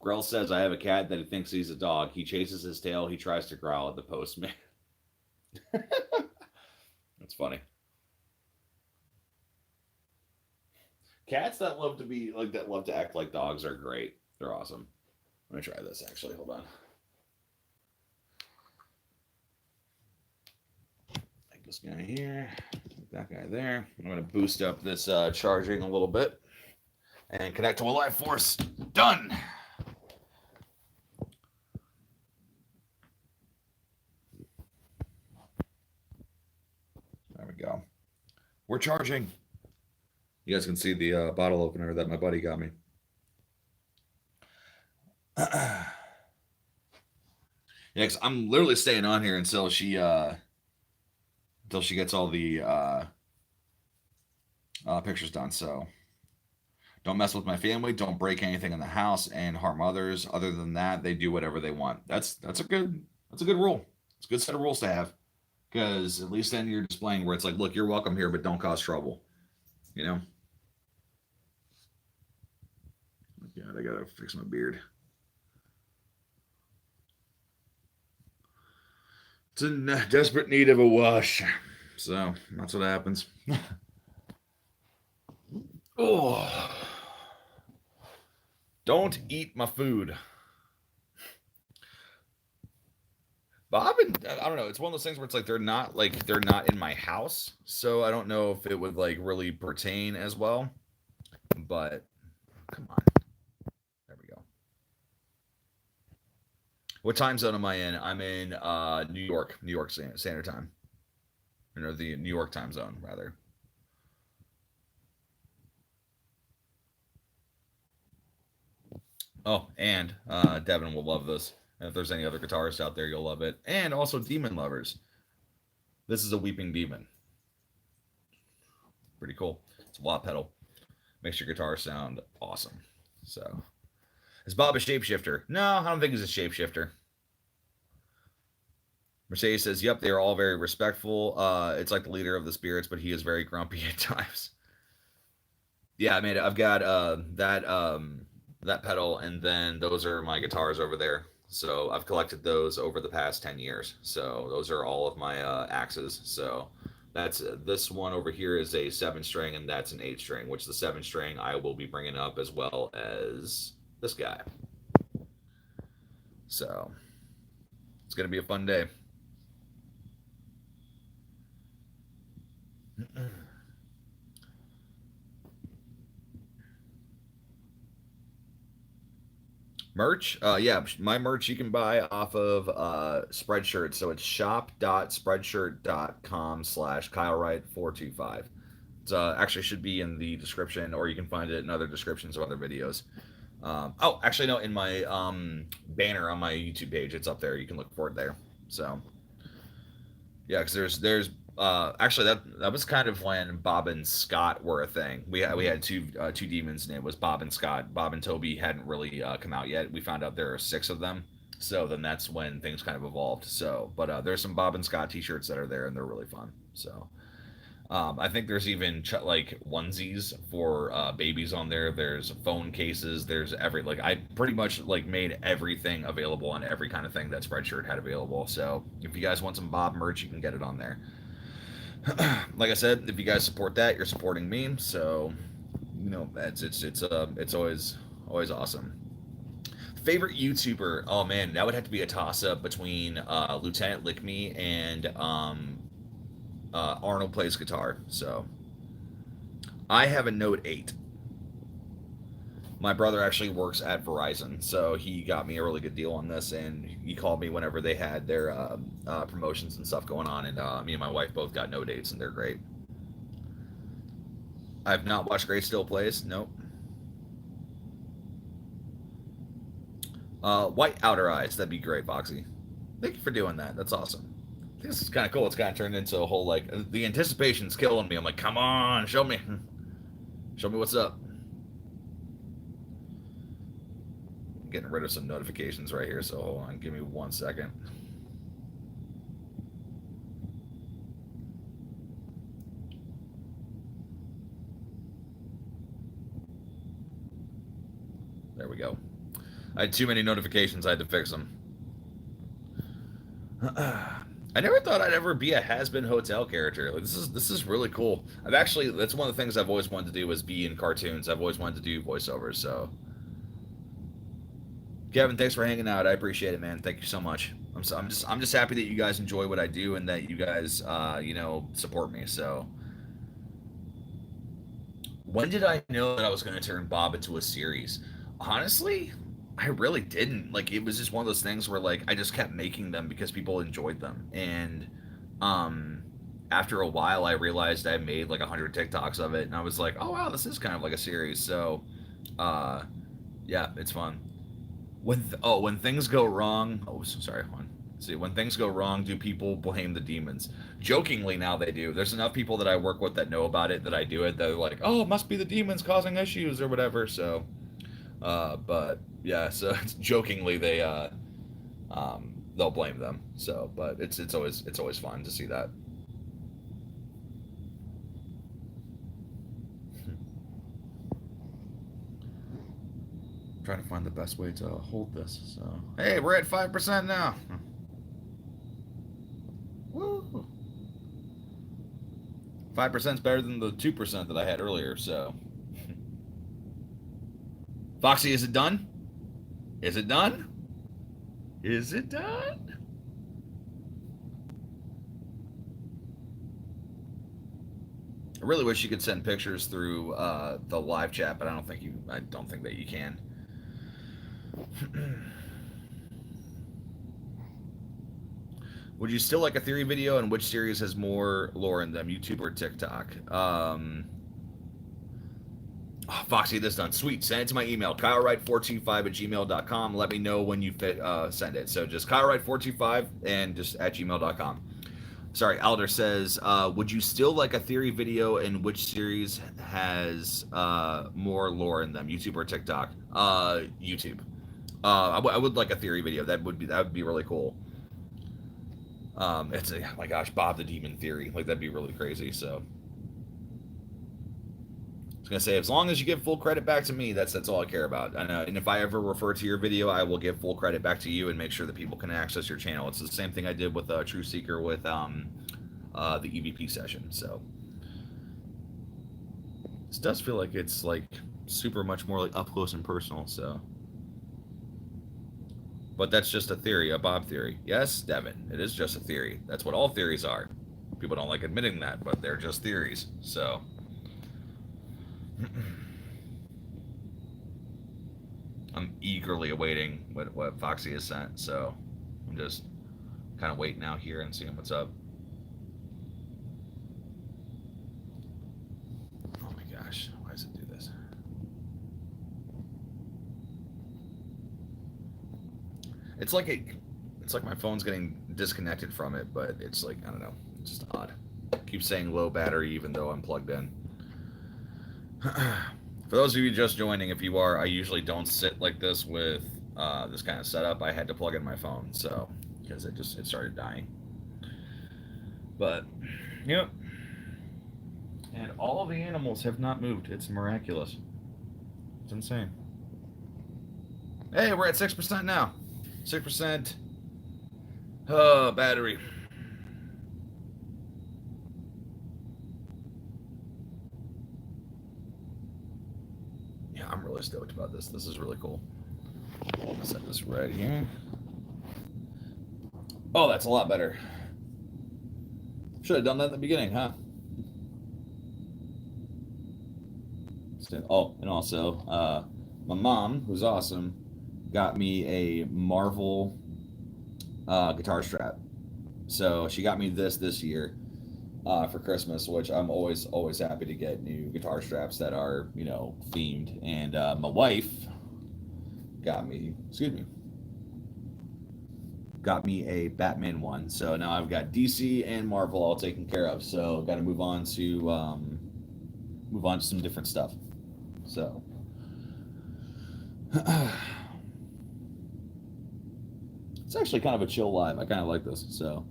Grell says, I have a cat that he thinks he's a dog. He chases his tail. He tries to growl at the postman. That's funny. Cats that love to be like that love to act like dogs are great. They're awesome. Let me try this actually. Hold on. Take this guy here. that guy there. I'm going to boost up this charging a little bit and connect to a live force. Done. There we go. We're charging. You guys can see the bottle opener that my buddy got me. Yeah, because I'm literally staying on here until she gets all the pictures done. So don't mess with my family. Don't break anything in the house and harm others. Other than that, they do whatever they want. That's a good rule. It's a good set of rules to have, because at least then you're displaying where it's like, look, you're welcome here, but don't cause trouble. You know. God, I gotta fix my beard. It's in desperate need of a wash. So that's what happens. Oh, don't eat my food. Bob and I don't know. It's one of those things where it's like they're not in my house, so I don't know if it would like really pertain as well. But come on. There we go. What time zone am I in? I'm in New York Standard Time. Or the New York time zone, rather. Oh, and Devin will love this. And if there's any other guitarists out there, you'll love it. And also demon lovers. This is a weeping demon. Pretty cool. It's a wah pedal. Makes your guitar sound awesome. So, is Bob a shapeshifter? No, I don't think he's a shapeshifter. Mercedes says, yep, they are all very respectful. It's like the leader of the spirits, but he is very grumpy at times. Yeah, I mean, I've got that pedal, and then those are my guitars over there. So I've collected those over the past 10 years. So those are all of my axes. So that's this one over here is a 7-string, and that's an 8-string, which the 7-string I will be bringing up as well as this guy. So it's going to be a fun day. Merch? Yeah, my merch you can buy off of Spreadshirt. So it's shop.spreadshirt.com/KyleWright425. It's actually should be in the description, or you can find it in other descriptions of other videos. Oh, actually, no, in my banner on my YouTube page, it's up there. You can look for it there. So, yeah, because there's actually that was kind of when Bob and Scott were a thing. We had two demons, and it was Bob and Scott. Bob and Toby hadn't really come out yet. We found out there are 6 of them. So then that's when things kind of evolved. So, but there's some Bob and Scott t-shirts that are there, and they're really fun. So. I think there's even like onesies for babies on there. There's phone cases. There's I pretty much like made everything available on every kind of thing that Spreadshirt had available. So if you guys want some Bob merch, you can get it on there. Like I said, if you guys support that, you're supporting me. So you know it's always awesome. Favorite YouTuber? Oh man, that would have to be a toss up between Lieutenant Lickme and Arnold plays guitar. So I have a Note 8. My brother actually works at Verizon, so he got me a really good deal on this, and he called me whenever they had their promotions and stuff going on, and me and my wife both got Note 8s, and they're great. I've not watched Great Still Plays. Nope. White Outer Eyes. That'd be great, Foxy. Thank you for doing that. That's awesome. This is kind of cool. It's kind of turned into a whole, like, the anticipation's killing me. I'm like, come on, show me what's up. I'm getting rid of some notifications right here, so hold on, give me 1 second. There we go. I had too many notifications. I had to fix them. I never thought I'd ever be a Has-Been Hotel character. Like, this is really cool. That's one of the things I've always wanted to do was be in cartoons. I've always wanted to do voiceovers. So, Kevin, thanks for hanging out. I appreciate it, man. Thank you so much. I'm just happy that you guys enjoy what I do and that you guys support me. So, When did I know that I was going to turn Bob into a series? Honestly, I really didn't. Like, it was just one of those things where, like, I just kept making them because people enjoyed them. And um, after a while, I realized I made like 100 TikToks of it, and I was like, oh wow, this is kind of like a series. So, uh, yeah, it's fun. When things go wrong, oh sorry, one. See, when things go wrong, do people blame the demons? Jokingly, now they do. There's enough people that I work with that know about it that I do it. They're like, oh, it must be the demons causing issues or whatever. So, but yeah, so jokingly they'll blame them. So, but it's always fun to see that. Trying to find the best way to hold this. So, hey, we're at 5% now. Woo! 5% is better than the 2% that I had earlier. So, Foxy, is it done? Is it done? Is it done? I really wish you could send pictures through the live chat, but I don't think that you can. Would you still like a theory video, and which series has more lore in them, YouTube or TikTok? Foxy, this done. Sweet. Send it to my email, KyleWright425@gmail.com. Let me know when you send it. So just KyleWright425 and just at gmail.com. Sorry, Alder says, would you still like a theory video, and which series has more lore in them, YouTube or TikTok? YouTube. I would like a theory video. That would be really cool. Oh my gosh, Bob the Demon Theory. Like, that'd be really crazy. So I was gonna say, as long as you give full credit back to me, that's all I care about. And if I ever refer to your video, I will give full credit back to you and make sure that people can access your channel. It's the same thing I did with True Seeker with the EVP session. So this does feel like it's like super much more like up close and personal. So, but that's just a theory, a Bob theory. Yes, Devin, it is just a theory. That's what all theories are. People don't like admitting that, but they're just theories. So. I'm eagerly awaiting what Foxy has sent, so I'm just kind of waiting out here and seeing what's up. Oh my gosh, why does it do this? It's like my phone's getting disconnected from it, but it's like, I don't know, it's just odd. It keeps saying low battery even though I'm plugged in. For those of you just joining, if you are, I usually don't sit like this with this kind of setup. I had to plug in my phone, so because it started dying. But yep, and all the animals have not moved. It's miraculous. It's insane. Hey, we're at 6% now. 6%. Oh, battery. I'm really stoked about this. This is really cool. I'll set this right here. Oh, that's a lot better. Should have done that at the beginning, huh? Oh, and also, my mom, who's awesome, got me a Marvel guitar strap. So she got me this year for Christmas, which I'm always happy to get new guitar straps that are, themed. And my wife got me a Batman one. So now I've got DC and Marvel all taken care of. So got to move on to some different stuff. So it's actually kind of a chill live. I kind of like this. So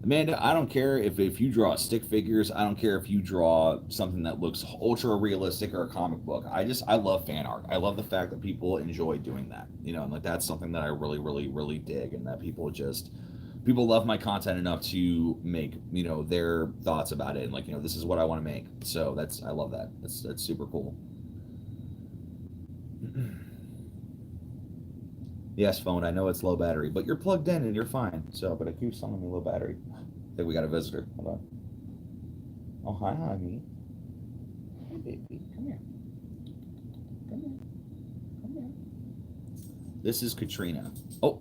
Amanda, I don't care if you draw stick figures. I don't care if you draw something that looks ultra realistic or a comic book. I love fan art. I love the fact that people enjoy doing that. And like that's something that I really, really, really dig, and that people love my content enough to make their thoughts about it, and like this is what I want to make. So I love that. That's super cool. Yes, phone, I know it's low battery, but you're plugged in and you're fine. So, but it keeps telling me low battery. I think we got a visitor. Hold on. Oh, hi, honey. Hey, baby. Come here. Come here. Come here. This is Katrina. Oh.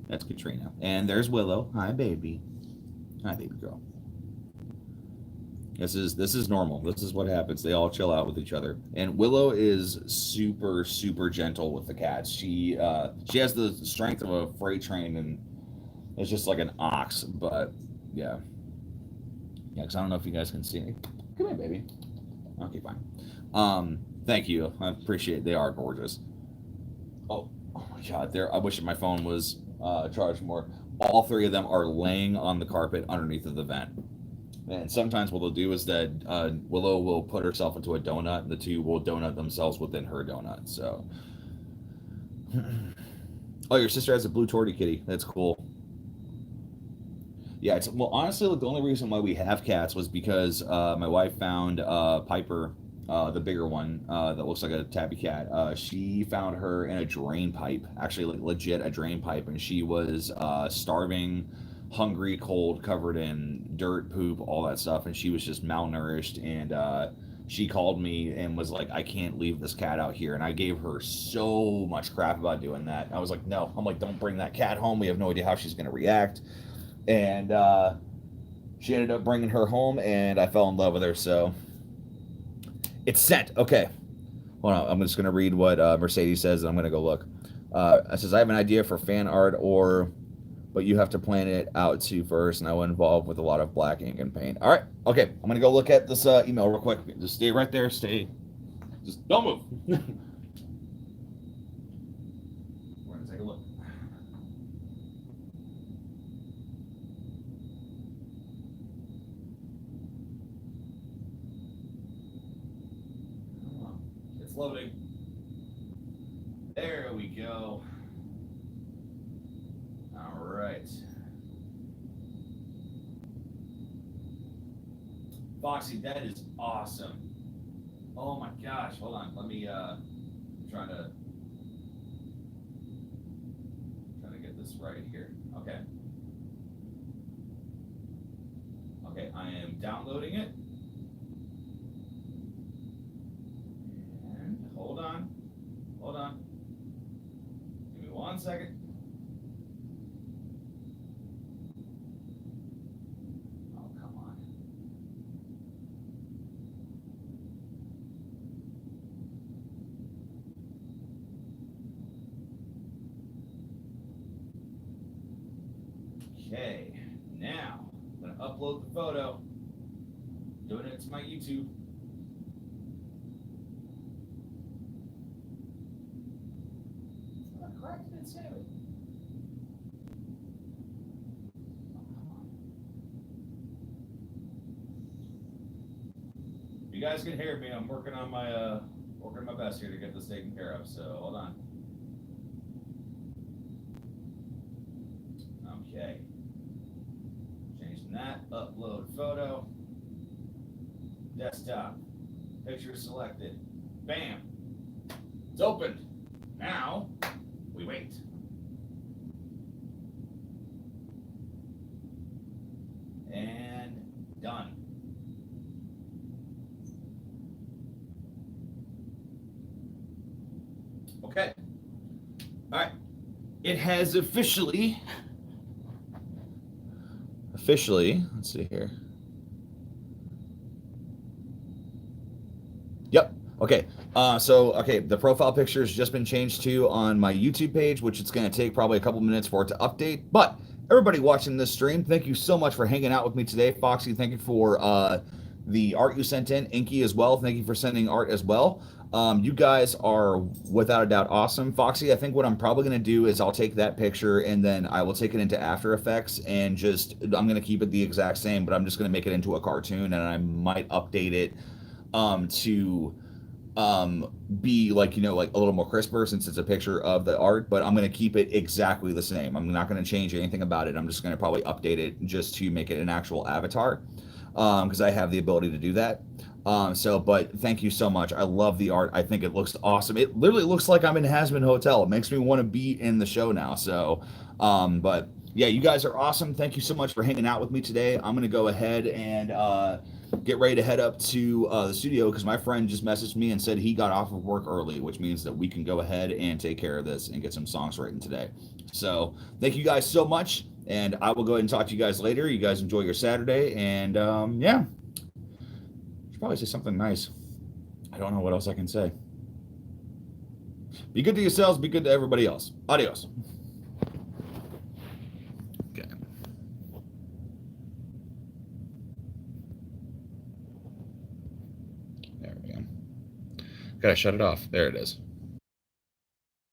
That's Katrina. And there's Willow. Hi, baby. Hi, baby girl. This is normal. This is what happens. They all chill out with each other. And Willow is super super gentle with the cats. She has the strength of a freight train and it's just like an ox. But yeah, because I don't know if you guys can see me. Come here, baby. Okay, fine. Thank you. I appreciate it. They are gorgeous. Oh my God. I wish my phone was charged more. All three of them are laying on the carpet underneath of the vent. And sometimes what they'll do is that Willow will put herself into a donut, and the two will donut themselves within her donut. So, oh, your sister has a blue tortie kitty. That's cool. Yeah, well, honestly, the only reason why we have cats was because my wife found Piper, the bigger one that looks like a tabby cat. She found her in a drain pipe, actually, like legit a drain pipe, and she was starving, hungry, cold, covered in dirt, poop, all that stuff, and she was just malnourished. And she called me and was like, "I can't leave this cat out here." And I gave her so much crap about doing that. I was like, "No," I'm like, "Don't bring that cat home. We have no idea how she's going to react." And she ended up bringing her home, and I fell in love with her. So it's sent. Okay, hold on. I'm just gonna read what Mercedes says, and I'm gonna go look. It says, "I have an idea for fan art, but you have to plan it out too first, and I will involve with a lot of black ink and paint." All right. Okay, I'm gonna go look at this email real quick. Just stay right there. Stay. Just don't move. We're gonna take a look. It's loading. There we go. All right. Foxy, that is awesome. Oh my gosh. Hold on. Let me trying to get this right here. Okay. Okay, I am downloading it. And hold on. Hold on. Give me 1 second. Oh, come on. Okay, now I'm going to upload the photo. Doing it to my YouTube. You guys can hear me. I'm working on my best here to get this taken care of. So hold on. Okay. Changing that. Upload photo. Desktop. Picture selected. Bam. It's opened. Now we wait. And done. Okay. All right. It has officially, let's see here. Yep. Okay. Okay, the profile picture has just been changed to on my YouTube page, which it's going to take probably a couple minutes for it to update. But everybody watching this stream, thank you so much for hanging out with me today. Foxy, thank you for the art you sent in. Inky as well. Thank you for sending art as well. You guys are without a doubt awesome. Foxy, I think what I'm probably going to do is I'll take that picture and then I will take it into After Effects and I'm going to keep it the exact same, but I'm just going to make it into a cartoon and I might update it to be like, like a little more crisper since it's a picture of the art, but I'm going to keep it exactly the same. I'm not going to change anything about it. I'm just going to probably update it just to make it an actual avatar because I have the ability to do that. But thank you so much. I love the art. I think it looks awesome. It literally looks like I'm in Hasman Hotel. It makes me want to be in the show now. So, but yeah, you guys are awesome. Thank you so much for hanging out with me today. I'm going to go ahead and get ready to head up to the studio because my friend just messaged me and said he got off of work early, which means that we can go ahead and take care of this and get some songs written today. So thank you guys so much. And I will go ahead and talk to you guys later. You guys enjoy your Saturday. And yeah, should probably say something nice. I don't know what else I can say. Be good to yourselves. Be good to everybody else. Adios. Okay. There we go. Gotta shut it off. There it is.